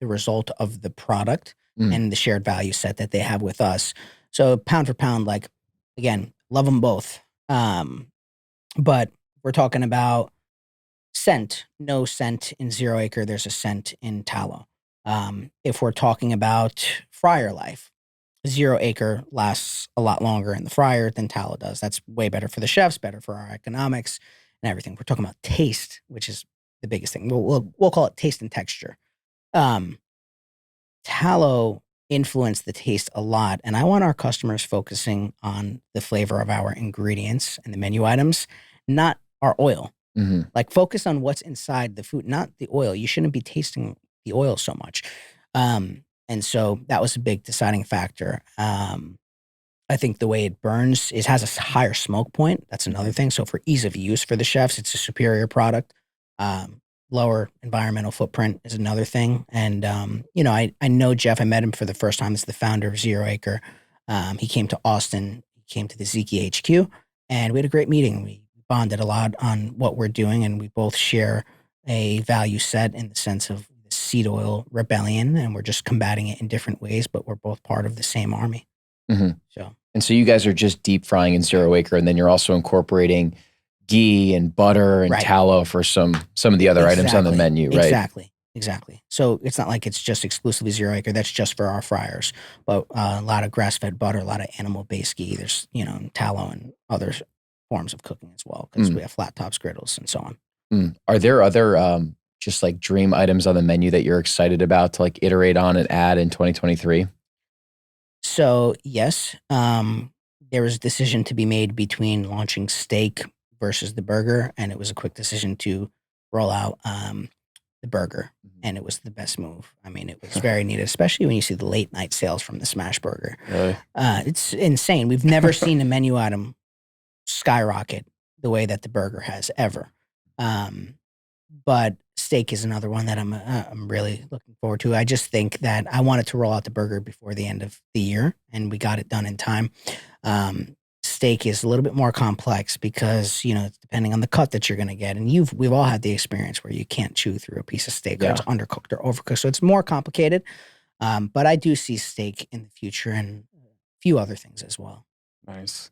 the result of the product and the shared value set that they have with us. So pound for pound, like, again, love them both. But we're talking about scent, no scent in 0 acre, there's a scent in tallow. If we're talking about fryer life, 0 acre lasts a lot longer in the fryer than tallow does. That's way better for the chefs, better for our economics and everything. We're talking about taste, which is the biggest thing. We'll call it taste and texture. Tallow influenced the taste a lot, and I want our customers focusing on the flavor of our ingredients and the menu items, not our oil. Like focus on what's inside the food, not the oil. You shouldn't be tasting the oil so much. And so that was a big deciding factor. I think the way it burns, it has a higher smoke point. That's another thing. So for ease of use for the chefs, it's a superior product. Lower environmental footprint is another thing. And, I know Jeff. I met him for the first time as the founder of 0 Acre. He came to Austin. He came to the ZIKI HQ, and we had a great meeting. We bonded a lot on what we're doing, and we both share a value set in the sense of the seed oil rebellion, and we're just combating it in different ways, but we're both part of the same army. So you guys are just deep frying in 0 Acre, and then you're also incorporating ghee and butter and tallow for some of the other items on the menu, right? Exactly. So it's not like it's just exclusively 0 Acre. That's just for our fryers, but a lot of grass-fed butter, a lot of animal-based ghee. There's, tallow and other forms of cooking as well, because we have flat tops, griddles, and so on. Are there other just like dream items on the menu that you're excited about to like iterate on and add in 2023? So yes, there was a decision to be made between launching steak versus the burger, and it was a quick decision to roll out the burger, and it was the best move. I mean, it was very needed, especially when you see the late night sales from the smash burger. Really? It's insane. We've never seen a menu item skyrocket the way that the burger has ever. But steak is another one that I'm really looking forward to. I just think that I wanted to roll out the burger before the end of the year, and we got it done in time. Steak is a little bit more complex because, depending on the cut that you're going to get, and we've all had the experience where you can't chew through a piece of steak or it's undercooked or overcooked. So it's more complicated. But I do see steak in the future and a few other things as well. Nice.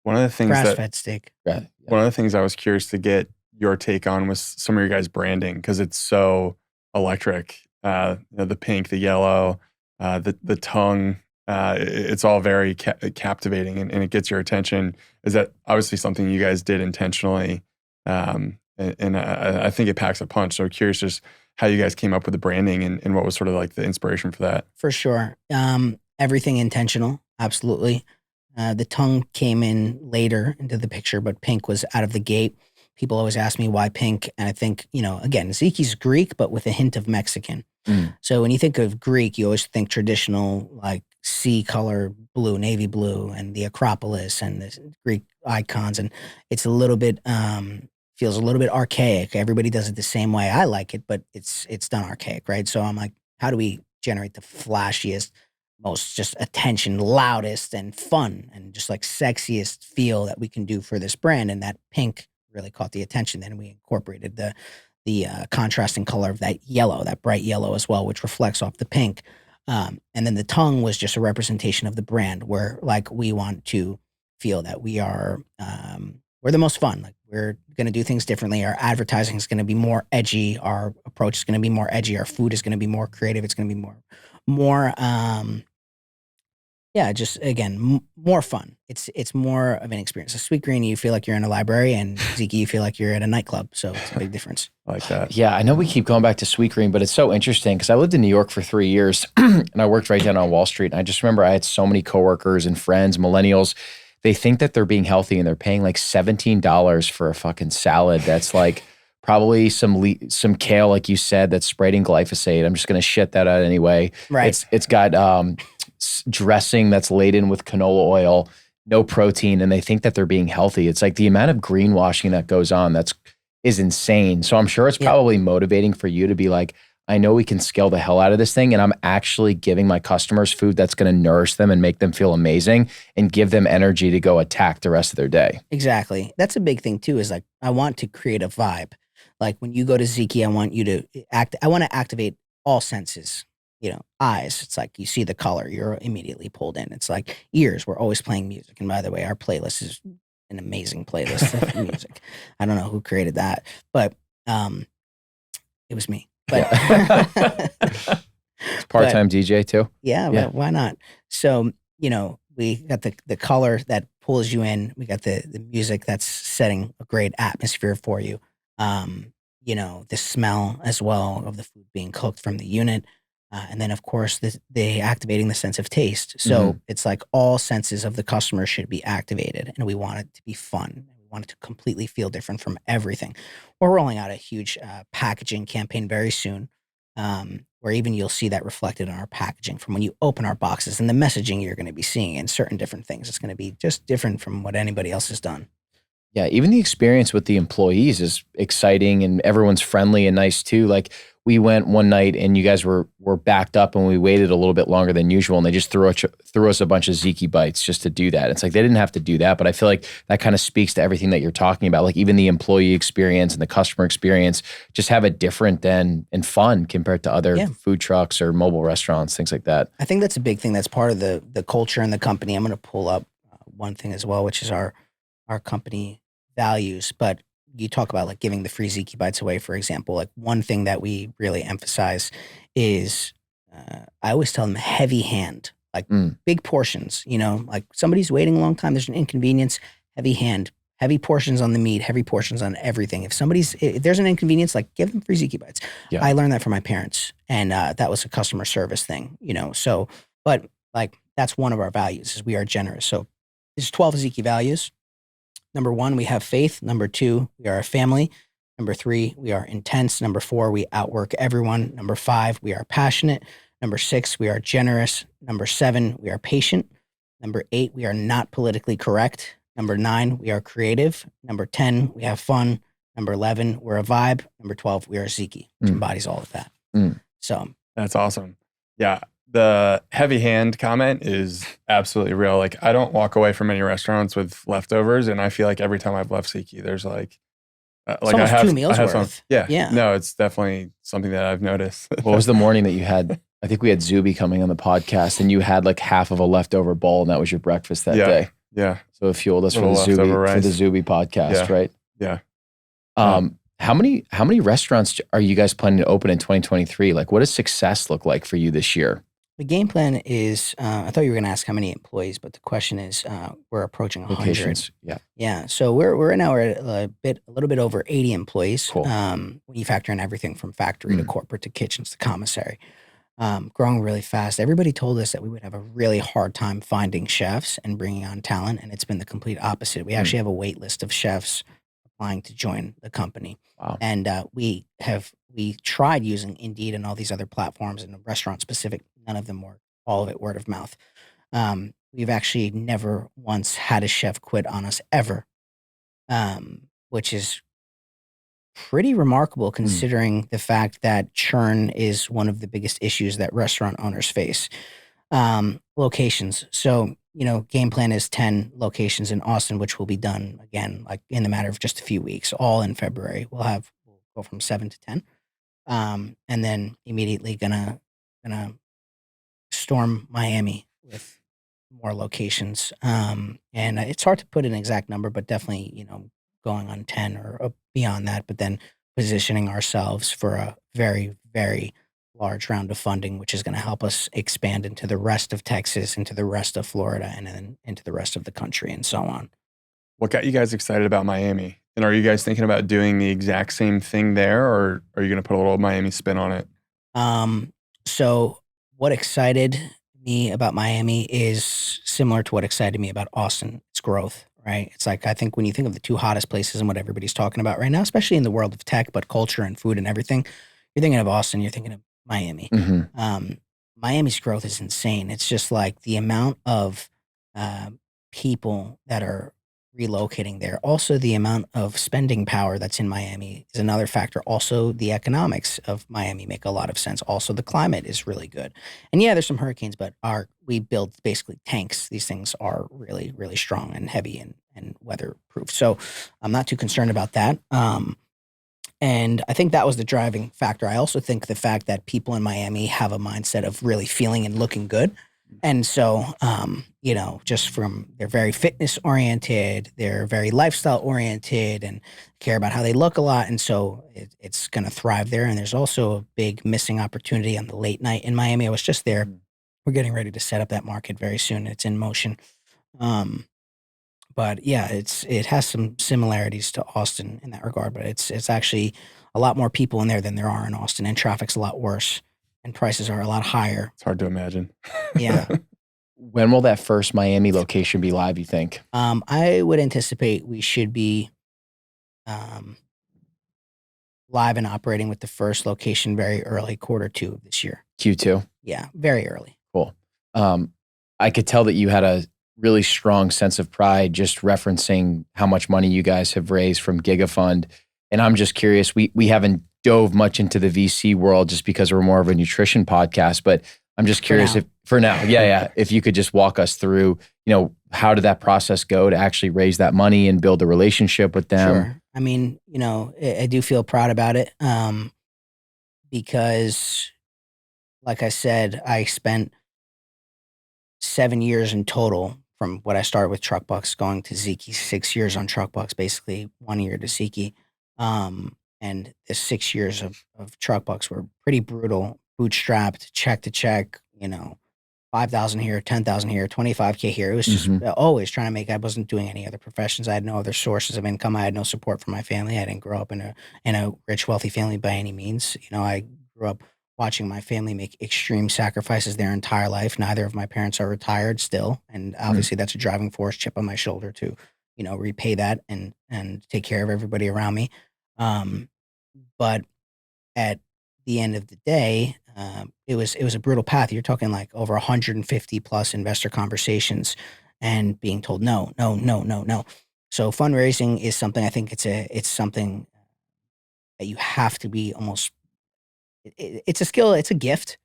One of the things grass-fed steak. One of the things I was curious to get your take on was some of your guys' branding, because it's so electric. The pink, the yellow, the tongue. It's all very captivating, and it gets your attention. Is that obviously something you guys did intentionally? And I think it packs a punch. So curious just how you guys came up with the branding and what was sort of like the inspiration for that. For sure. Everything intentional. Absolutely. The tongue came in later into the picture, but pink was out of the gate. People always ask me why pink. And I think, again, ZIKI's Greek, but with a hint of Mexican. So when you think of Greek, you always think traditional, like sea color blue, navy blue, and the Acropolis and the Greek icons. And it's a little bit, feels a little bit archaic. Everybody does it the same way. I like it, but it's done archaic, right? So I'm like, how do we generate the flashiest, most just attention, loudest, and fun, and just like sexiest feel that we can do for this brand? And that pink really caught the attention. Then we incorporated the contrasting color of that yellow, that bright yellow as well, which reflects off the pink. And then the tongue was just a representation of the brand, where like we want to feel that we are, we're the most fun. Like we're going to do things differently. Our advertising is going to be more edgy. Our approach is going to be more edgy. Our food is going to be more creative. It's going to be more, just again, more fun. It's more of an experience. A Sweet Green, you feel like you're in a library, and ZIKI, you feel like you're at a nightclub. So it's a big difference. I like that. Yeah, I know we keep going back to Sweet Green, but it's so interesting because I lived in New York for 3 years and I worked right down on Wall Street. And I just remember I had so many coworkers and friends, millennials. They think that they're being healthy and they're paying like $17 for a fucking salad that's like probably some kale, like you said, that's sprayed in glyphosate. I'm just going to shit that out anyway. Right. It's got dressing that's laden with canola oil, no protein, and they think that they're being healthy. It's like the amount of greenwashing that goes on is insane. So I'm sure it's probably motivating for you to be like, I know we can scale the hell out of this thing, and I'm actually giving my customers food that's going to nourish them and make them feel amazing and give them energy to go attack the rest of their day. Exactly. That's a big thing too, is like, I want to create a vibe. Like when you go to ZIKI, I want to activate all senses. Eyes, it's like you see the color, you're immediately pulled in. It's like ears, we're always playing music. And by the way, our playlist is an amazing playlist of music. I don't know who created that, but it was me. But part-time DJ too. Yeah. Why not? So, we got the color that pulls you in. We got the music that's setting a great atmosphere for you. The smell as well of the food being cooked from the unit. And then, of course, the activating the sense of taste. So it's like all senses of the customer should be activated, and we want it to be fun. We want it to completely feel different from everything. We're rolling out a huge packaging campaign very soon, where even you'll see that reflected in our packaging from when you open our boxes, and the messaging you're going to be seeing in certain different things. It's going to be just different from what anybody else has done. Yeah, even the experience with the employees is exciting, and everyone's friendly and nice too. Like we went one night and you guys were backed up, and we waited a little bit longer than usual, and they just threw us a bunch of ZIKI bites just to do that. It's like they didn't have to do that, but I feel like that kind of speaks to everything that you're talking about. Like even the employee experience and the customer experience just have it different and fun compared to other food trucks or mobile restaurants, things like that. I think that's a big thing. That's part of the culture in the company. I'm going to pull up one thing as well, which is our company values. But you talk about like giving the free ZIKI bites away, for example. Like one thing that we really emphasize is I always tell them heavy hand, like big portions. Like somebody's waiting a long time, there's an inconvenience. Heavy hand, heavy portions on the meat, heavy portions on everything. If there's an inconvenience, like give them free ZIKI bites. Yeah. I learned that from my parents, and that was a customer service thing. So, but like that's one of our values, is we are generous. So there's 12 ZIKI values. Number 1, we have faith. Number 2, we are a family. Number 3, we are intense. Number 4, we outwork everyone. Number 5, we are passionate. Number 6, we are generous. Number 7, we are patient. Number 8, we are not politically correct. Number 9, we are creative. Number 10, we have fun. Number 11, we're a vibe. Number 12, we are ZIKI, which embodies all of that. So that's awesome. Yeah. The heavy hand comment is absolutely real. Like I don't walk away from many restaurants with leftovers, and I feel like every time I've left ZIKI, there's like I have 2 meals worth. Yeah. No, it's definitely something that I've noticed. What was the morning that you had? I think we had Zuby coming on the podcast, and you had like half of a leftover bowl, and that was your breakfast that day. Yeah. So it fueled us for the Zuby podcast, right? Yeah. How many restaurants are you guys planning to open in 2023? Like, what does success look like for you this year? The game plan is, I thought you were going to ask how many employees, but the question is, we're approaching 100. Locations. Yeah. So we're now at a little bit over 80 employees. Cool. When you factor in everything from factory to corporate to kitchens to commissary, growing really fast. Everybody told us that we would have a really hard time finding chefs and bringing on talent, and it's been the complete opposite. We actually have a wait list of chefs applying to join the company. Wow. And we tried using Indeed and all these other platforms, and restaurant specific. None of them work. All of it word of mouth. We've actually never once had a chef quit on us ever, which is pretty remarkable considering the fact that churn is one of the biggest issues that restaurant owners face. Locations. So, game plan is 10 locations in Austin, which will be done again, like in the matter of just a few weeks, all in February. We'll go from 7 to 10. And then immediately gonna storm Miami with more locations. And it's hard to put an exact number, but definitely, going on 10 or beyond that, but then positioning ourselves for a very, very large round of funding, which is going to help us expand into the rest of Texas, into the rest of Florida, and then into the rest of the country and so on. What got you guys excited about Miami? And are you guys thinking about doing the exact same thing there, or are you going to put a little Miami spin on it? So what excited me about Miami is similar to what excited me about Austin. It's growth, right? It's like, I think when you think of the two hottest places and what everybody's talking about right now, especially in the world of tech, but culture and food and everything, you're thinking of Austin, you're thinking of Miami. Hmm. Miami's growth is insane. It's just like the amount of uh, people that are relocating there. Also, the amount of spending power that's in Miami is another factor. Also, the economics of Miami make a lot of sense. Also, the climate is really good. And yeah, there's some hurricanes, but we build basically tanks. These things are really, really strong and heavy and weatherproof. So I'm not too concerned about that. And I think that was the driving factor. I also think the fact that people in Miami have a mindset of really feeling and looking good. And so, just they're very fitness oriented, they're very lifestyle oriented and care about how they look a lot. And so it's going to thrive there. And there's also a big missing opportunity on the late night in Miami. I was just there. We're getting ready to set up that market very soon. It's in motion. But yeah, it has some similarities to Austin in that regard, but it's actually a lot more people in there than there are in Austin, and traffic's a lot worse, and prices are a lot higher. It's hard to imagine. Yeah. When will that first Miami location be live, you think? I would anticipate we should be live and operating with the first location very early Q2 of this year. Q2? Yeah, very early. Cool. I could tell that you had a really strong sense of pride just referencing how much money you guys have raised from Giga Fund. And I'm just curious, we haven't dove much into the VC world just because we're more of a nutrition podcast, but I'm just curious if you could just walk us through, how did that process go to actually raise that money and build a relationship with them? Sure. I mean, I do feel proud about it because, like I said, I spent 7 years in total from what I started with TruckBux going to ZIKI, 6 years on TruckBux, basically 1 year to ZIKI. And the 6 years of TruckBux were pretty brutal, bootstrapped, check to check, 5,000 here, 10,000 here, 25K here. It was just always trying to make, I wasn't doing any other professions. I had no other sources of income. I had no support from my family. I didn't grow up in a rich, wealthy family by any means. I grew up watching my family make extreme sacrifices their entire life. Neither of my parents are retired still. And obviously that's a driving force, chip on my shoulder to, repay that and take care of everybody around me. But at the end of the day, it was a brutal path. You're talking like over 150 plus investor conversations and being told no, no, no, no, no. So fundraising is something, I think it's something that you have to be almost, it's a skill, it's a gift,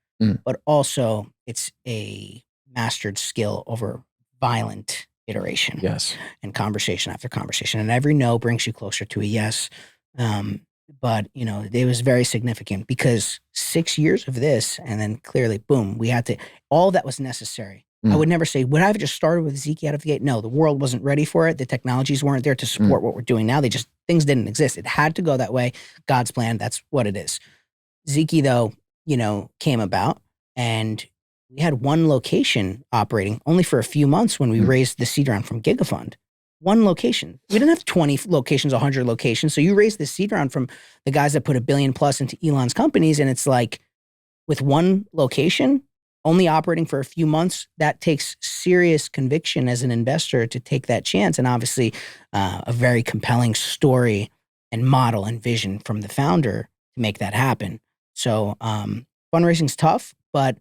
but also it's a mastered skill over violent iteration. Yes. And conversation after conversation. And every no brings you closer to a yes. But it was very significant because 6 years of this, and then clearly, boom, we had to, all that was necessary. I would never say, would I have just started with ZIKI out of the gate? No, the world wasn't ready for it. The technologies weren't there to support what we're doing now. Things didn't exist. It had to go that way. God's plan, that's what it is. ZIKI, though, came about, and we had one location operating only for a few months when we raised the seed round from Giga Fund. One location. We didn't have 20 locations, 100 locations. So you raise the seed round from the guys that put $1 billion plus into Elon's companies. And it's like with one location only operating for a few months, that takes serious conviction as an investor to take that chance. And obviously a very compelling story and model and vision from the founder to make that happen. So fundraising's tough, but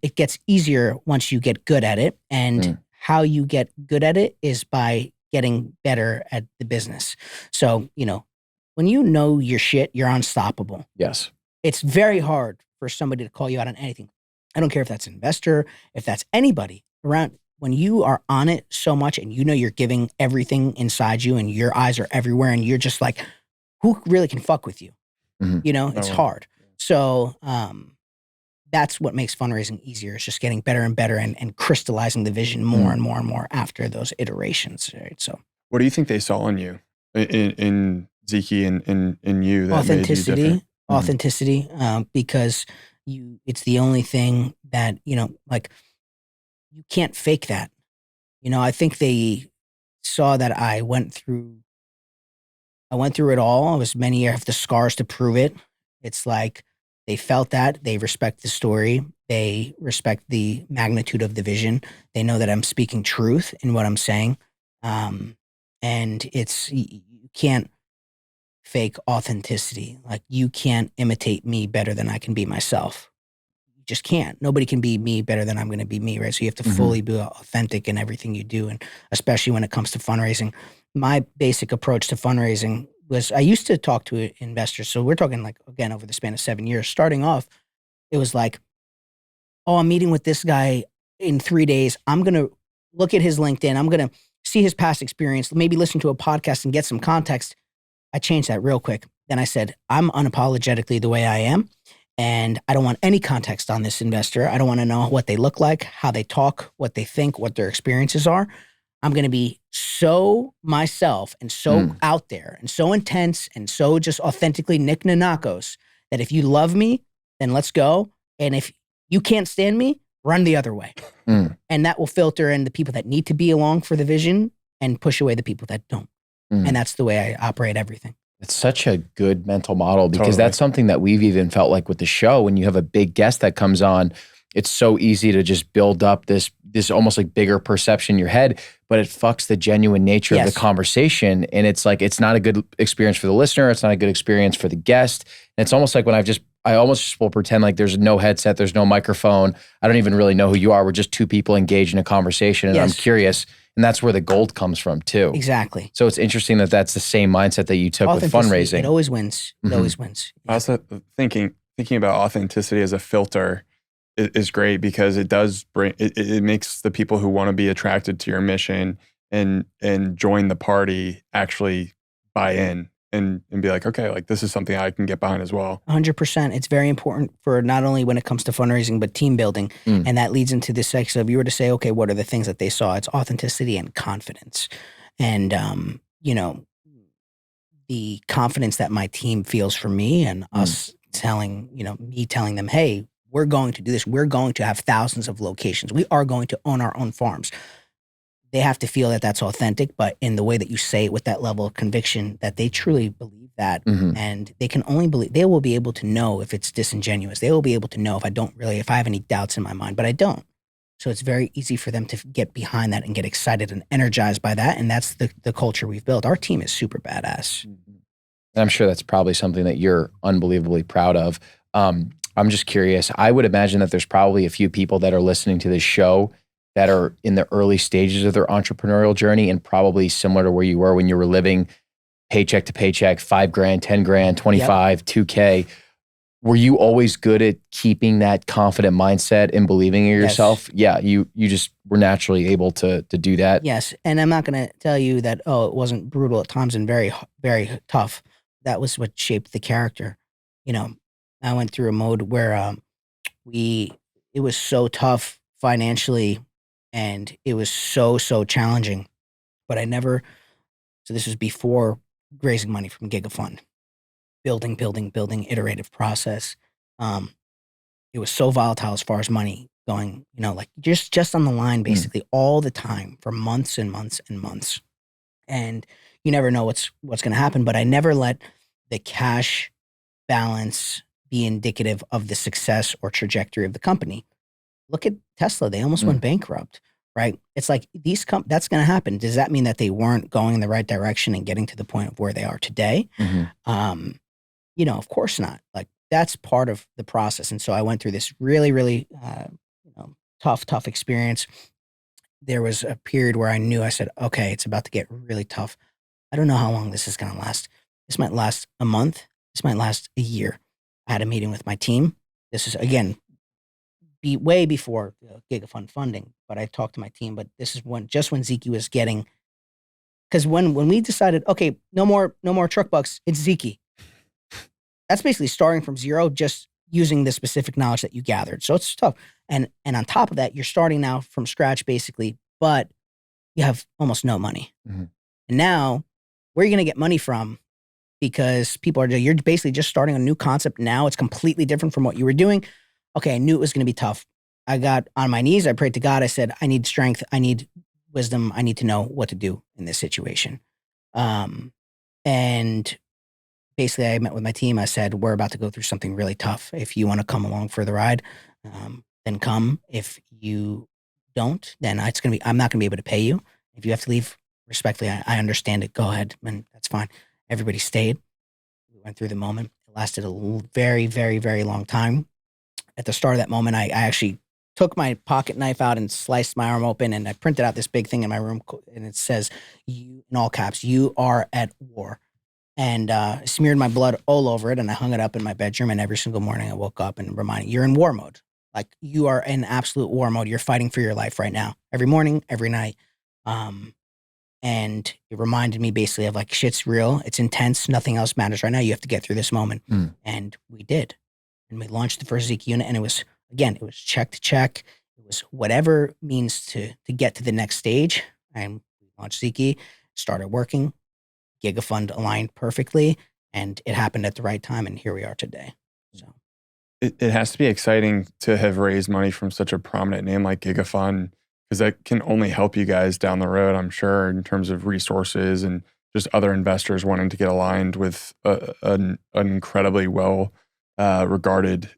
it gets easier once you get good at it. And how you get good at it is by getting better at the business. So, when you know your shit, you're unstoppable. Yes. It's very hard for somebody to call you out on anything. I don't care if that's an investor, if that's anybody around. When you are on it so much and you're giving everything inside you and your eyes are everywhere and you're just like, who really can fuck with you? It's hard. So, that's what makes fundraising easier. It's just getting better and better and crystallizing the vision more and more and more after those iterations. Right? So, what do you think they saw in you, in ZIKI and in you that made you different? Authenticity, because it's the only thing that, like you can't fake that. I think they saw that I went through it all. I was many years, I have the scars to prove it. It's like, they felt that. They respect the story. They respect the magnitude of the vision. They know that I'm speaking truth in what I'm saying. And you can't fake authenticity. Like, you can't imitate me better than I can be myself. You just can't. Nobody can be me better than I'm going to be me, right? So you have to fully be authentic in everything you do, and especially when it comes to fundraising. My basic approach to fundraising was, I used to talk to investors. So we're talking, like, again, over the span of 7 years. Starting off, it was like, oh, I'm meeting with this guy in 3 days. I'm going to look at his LinkedIn. I'm going to see his past experience, maybe listen to a podcast and get some context. I changed that real quick. Then I said, I'm unapologetically the way I am, and I don't want any context on this investor. I don't want to know what they look like, how they talk, what they think, what their experiences are. I'm going to be so myself and so out there and so intense and so just authentically Nick Nanakos that if you love me, then let's go. And if you can't stand me, run the other way. And that will filter in the people that need to be along for the vision and push away the people that don't. And that's the way I operate everything. It's such a good mental model, because that's something that we've even felt like with the show. When you have a big guest that comes on, it's so easy to just build up this almost like bigger perception in your head, but it fucks the genuine nature of the conversation. And it's like, it's not a good experience for the listener. It's not a good experience for the guest. And it's almost like when I almost just will pretend like there's no headset, there's no microphone. I don't even really know who you are. We're just two people engaged in a conversation, and I'm curious. And that's where the gold comes from too. Exactly. So it's interesting that that's the same mindset that you took with fundraising. It always wins. It always wins. Yeah. Also, thinking about authenticity as a filter is great, because it does bring, it makes the people who want to be attracted to your mission and join the party actually buy in and be like, okay, like, this is something I can get behind as well. 100%. It's very important for not only when it comes to fundraising, but team building. And that leads into this section. If you were to say, okay, what are the things that they saw? It's authenticity and confidence. And, the confidence that my team feels for me, and us telling them, hey, we're going to do this. We're going to have thousands of locations. We are going to own our own farms. They have to feel that that's authentic, but in the way that you say it with that level of conviction, that they truly believe that. And they can only believe, they will be able to know if it's disingenuous. They will be able to know if I have any doubts in my mind, but I don't. So it's very easy for them to get behind that and get excited and energized by that. And that's the culture we've built. Our team is super badass. And I'm sure that's probably something that you're unbelievably proud of. I'm just curious. I would imagine that there's probably a few people that are listening to this show that are in the early stages of their entrepreneurial journey, and probably similar to where you were when you were living paycheck to paycheck, $5,000, $10,000, 25, $2K. Were you always good at keeping that confident mindset and believing in yourself? Yes. Yeah, you just were naturally able to do that. Yes. And I'm not going to tell you that, it wasn't brutal at times and very, very tough. That was what shaped the character. I went through a mode where it was so tough financially, and it was so challenging. But so this was before raising money from Giga Fund, building, iterative process. It was so volatile as far as money going, like just on the line basically all the time for months and months and months. And you never know what's going to happen, but I never let the cash balance be indicative of the success or trajectory of the company. Look at Tesla. They almost went bankrupt, right? It's like that's going to happen. Does that mean that they weren't going in the right direction and getting to the point of where they are today? Of course not. Like, that's part of the process. And so I went through this really, really, tough experience. There was a period where I said, okay, it's about to get really tough. I don't know how long this is going to last. This might last a month. This might last a year. I had a meeting with my team. This is, again, way before Giga Fund funding, but I talked to my team. But this is when ZIKI was getting, because when we decided, okay, no more TruckBux, it's ZIKI. That's basically starting from zero, just using the specific knowledge that you gathered. So it's tough. And on top of that, you're starting now from scratch basically, but you have almost no money. And now, where are you going to get money from? Because you're basically just starting a new concept now. It's completely different from what you were doing. Okay, I knew it was going to be tough. I got on my knees. I prayed to God. I said, I need strength. I need wisdom. I need to know what to do in this situation. And basically, I met with my team. I said, we're about to go through something really tough. If you want to come along for the ride, then come. If you don't, then I'm not going to be able to pay you. If you have to leave, respectfully, I understand it. Go ahead, and that's fine. Everybody stayed. We went through the moment. It lasted a very, very, very long time. At the start of that moment, I actually took my pocket knife out and sliced my arm open, and I printed out this big thing in my room, and it says, "You," in all caps, "You are at war." And smeared my blood all over it, and I hung it up in my bedroom. And every single morning, I woke up and reminded, "You're in war mode. Like, you are in absolute war mode. You're fighting for your life right now. Every morning, every night." And it reminded me basically of like, shit's real. It's intense. Nothing else matters right now. You have to get through this moment. And we did. And we launched the first ZIKI unit. And it was, again, it was check to check. It was whatever means to get to the next stage. And we launched ZIKI, started working. Giga Fund aligned perfectly. And it happened at the right time. And here we are today. So it has to be exciting to have raised money from such a prominent name like Giga Fund, because that can only help you guys down the road, I'm sure, in terms of resources and just other investors wanting to get aligned with an incredibly well regarded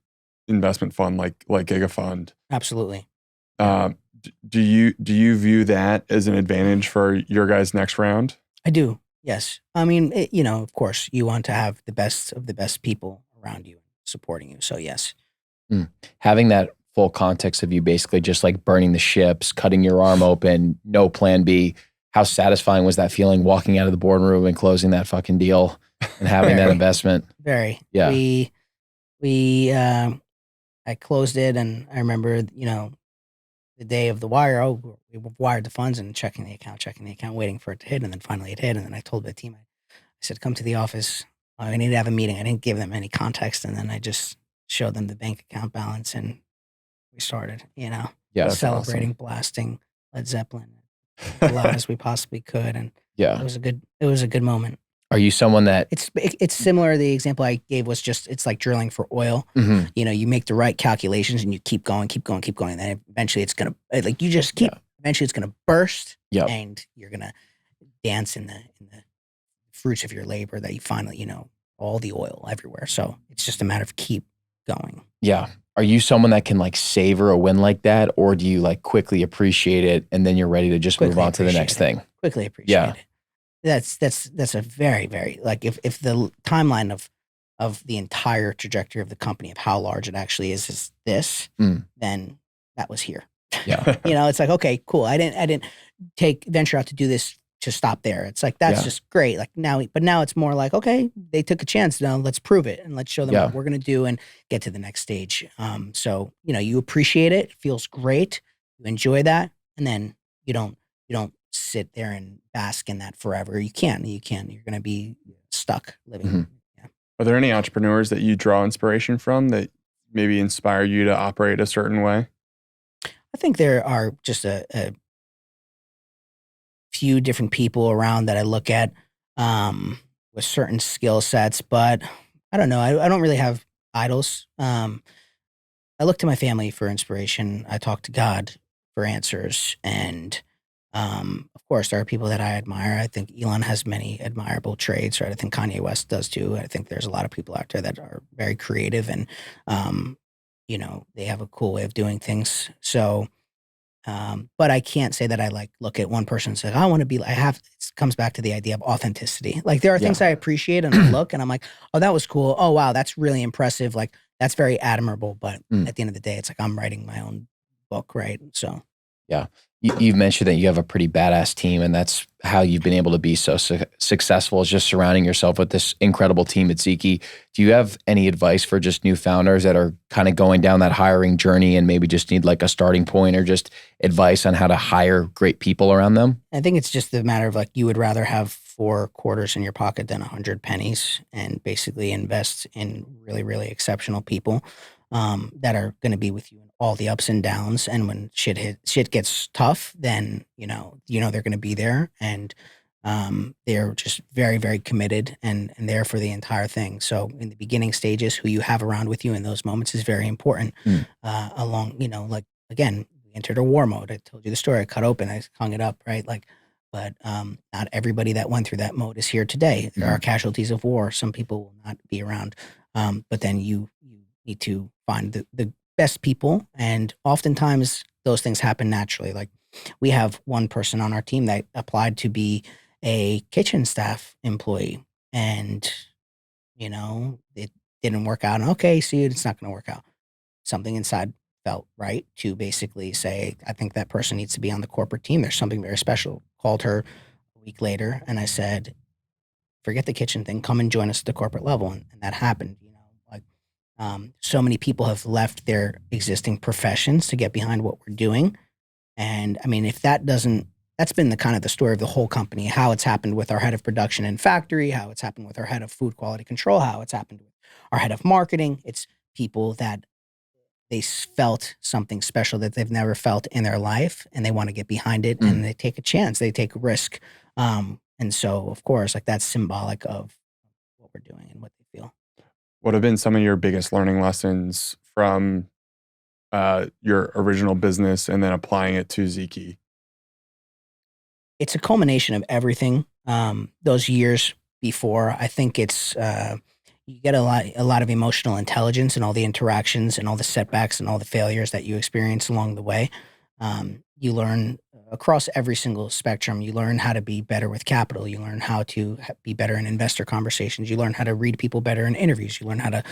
investment fund like Giga Fund. absolutely. Do you view that as an advantage for your guys' next round? I do. Yes. I mean, of course, you want to have the best of the best people around you supporting you. So yes. Having that full context of you basically just like burning the ships, cutting your arm open, no plan B. How satisfying was that feeling walking out of the boardroom and closing that fucking deal and having that investment? Very. Yeah. I closed it, and I remember, the day of the wire, we wired the funds and checking the account, waiting for it to hit. And then finally it hit. And then I told the team, I said, "Come to the office. I need to have a meeting." I didn't give them any context. And then I just showed them the bank account balance, and we started, Yeah, celebrating, blasting Led Zeppelin as loud as we possibly could. And yeah. it was a good moment. Are you someone that It's similar. The example I gave was just, it's like drilling for oil. You make the right calculations and you keep going. And then eventually it's going to, like, you just keep, eventually it's going to burst. Yep. And you're going to dance in the fruits of your labor that you finally, all the oil everywhere. So it's just a matter of keep going. Yeah. Are you someone that can like savor a win like that? Or do you like quickly appreciate it and then you're ready to just move on to the next thing? Quickly appreciate it. That's a very, very, like, if the timeline of the entire trajectory of the company, of how large it actually is this, then that was here. Yeah. It's like, okay, cool. I didn't venture out to do this to stop there. It's like, that's just great. Like now it's more like, okay, they took a chance. Now let's prove it and let's show them what we're going to do and get to the next stage. So, you appreciate it. It feels great. You enjoy that. And then you don't sit there and bask in that forever. You can't. You're going to be stuck living. Yeah. Are there any entrepreneurs that you draw inspiration from that maybe inspire you to operate a certain way? I think there are just a few different people around that I look at with certain skill sets, but I don't know. I don't really have idols. I look to my family for inspiration. I talk to God for answers. And of course, there are people that I admire. I think Elon has many admirable traits, right? I think Kanye West does too. I think there's a lot of people out there that are very creative and, they have a cool way of doing things. So, but I can't say that I like look at one person and say, I want to be, it comes back to the idea of authenticity. Like, there are things I appreciate and I look and I'm like, oh, that was cool. Oh, wow, that's really impressive. Like, that's very admirable. But at the end of the day, it's like, I'm writing my own book, right? So. Yeah. You've mentioned that you have a pretty badass team, and that's how you've been able to be so successful, is just surrounding yourself with this incredible team at ZIKI. Do you have any advice for just new founders that are kind of going down that hiring journey and maybe just need like a starting point, or just advice on how to hire great people around them? I think it's just a matter of, like, you would rather have 4 quarters in your pocket than 100 pennies, and basically invest in really, really exceptional people that are going to be with you in all the ups and downs. And when shit gets tough, then they're going to be there, and they're just very, very committed and there for the entire thing. So in the beginning stages, who you have around with you in those moments is very important. Like, again, we entered a war mode. I told you the story. I cut open, I hung it up, right? Like, but not everybody that went through that mode is here today. There are casualties of war. Some people will not be around. But then you need to find the best people. And oftentimes those things happen naturally. Like, we have one person on our team that applied to be a kitchen staff employee, and it didn't work out. And okay, see, it's not going to work out. Something inside felt right to basically say, I think that person needs to be on the corporate team. There's something very special. Called her a week later, and I said, forget the kitchen thing. Come and join us at the corporate level, and that happened. So many people have left their existing professions to get behind what we're doing. And I mean, if that doesn't, that's been the kind of the story of the whole company, how it's happened with our head of production and factory, how it's happened with our head of food quality control, how it's happened with our head of marketing. It's people that they felt something special that they've never felt in their life, and they want to get behind it, and they take a chance, they take a risk. And so, of course, like that's symbolic of what we're doing and what they feel. What have been some of your biggest learning lessons from your original business and then applying it to ZIKI? It's a culmination of everything. Those years before, I think it's you get a lot of emotional intelligence and all the interactions and all the setbacks and all the failures that you experience along the way. You learn across every single spectrum. You learn how to be better with capital. You learn how to be better in investor conversations. You learn how to read people better in interviews. You learn how to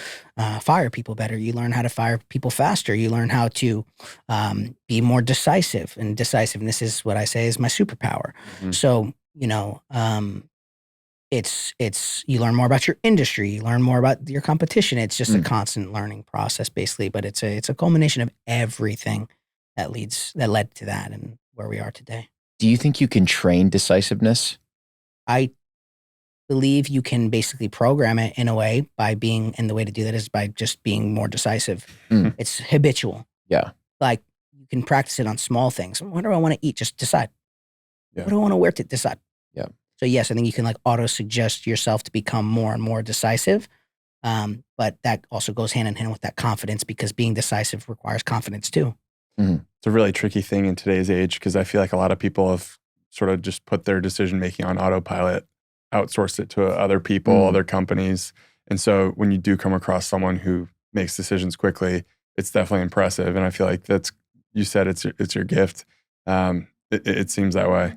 fire people better. You learn how to fire people faster. You learn how to be more decisive. And decisiveness is what I say is my superpower. So, it's you learn more about your industry. You learn more about your competition. It's just a constant learning process, basically. But it's a culmination of everything that led to that and where we are today. Do you think you can train decisiveness? I believe you can basically program it in a way and the way to do that is by just being more decisive. It's habitual. Yeah. Like you can practice it on small things. What do I want to eat? Just decide. Yeah. What do I want to wear? To decide. Yeah. So yes, I think you can like auto-suggest yourself to become more and more decisive. But that also goes hand in hand with that confidence, because being decisive requires confidence too. It's a really tricky thing in today's age, because I feel like a lot of people have sort of just put their decision making on autopilot, outsourced it to other people, other companies. And so when you do come across someone who makes decisions quickly, it's definitely impressive. And I feel like you said it's your gift. It seems that way.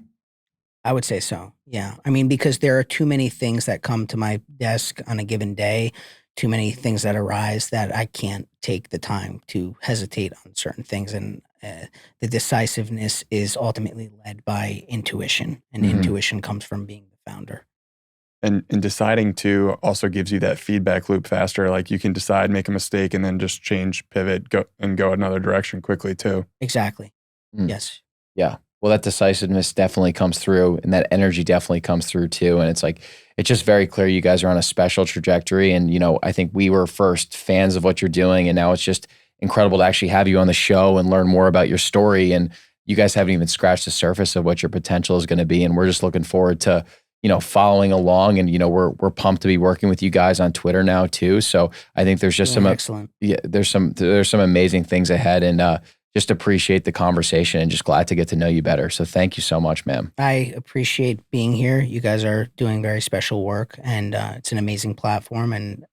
I would say so. Yeah. I mean, because there are too many things that come to my desk on a given day, too many things that arise that I can't take the time to hesitate on certain things. And the decisiveness is ultimately led by intuition, and intuition comes from being the founder. And deciding to also gives you that feedback loop faster. Like you can decide, make a mistake, and then just change, pivot, go another direction quickly too. Exactly. Yes. Yeah. Well, that decisiveness definitely comes through, and that energy definitely comes through too. And it's like, it's just very clear you guys are on a special trajectory. And, I think we were first fans of what you're doing, and now it's just incredible to actually have you on the show and learn more about your story. And you guys haven't even scratched the surface of what your potential is going to be. And we're just looking forward to, following along. And, we're pumped to be working with you guys on Twitter now too. So I think there's just excellent. There's some amazing things ahead, and, just appreciate the conversation and just glad to get to know you better. So thank you so much, ma'am. I appreciate being here. You guys are doing very special work, and it's an amazing platform. And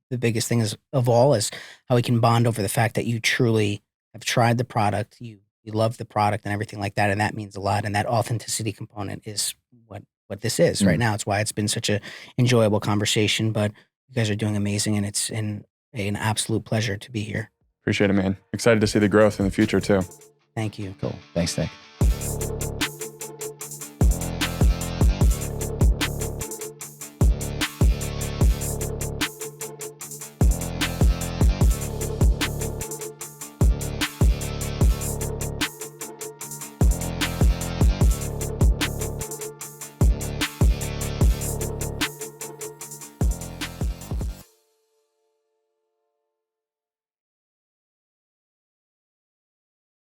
the biggest thing of all is how we can bond over the fact that you truly have tried the product, you love the product and everything like that. And that means a lot. And that authenticity component is what this is right now. It's why it's been such an enjoyable conversation, but you guys are doing amazing, and it's an absolute pleasure to be here. Appreciate it, man. Excited to see the growth in the future too. Thank you. Cool. Thanks, Nick.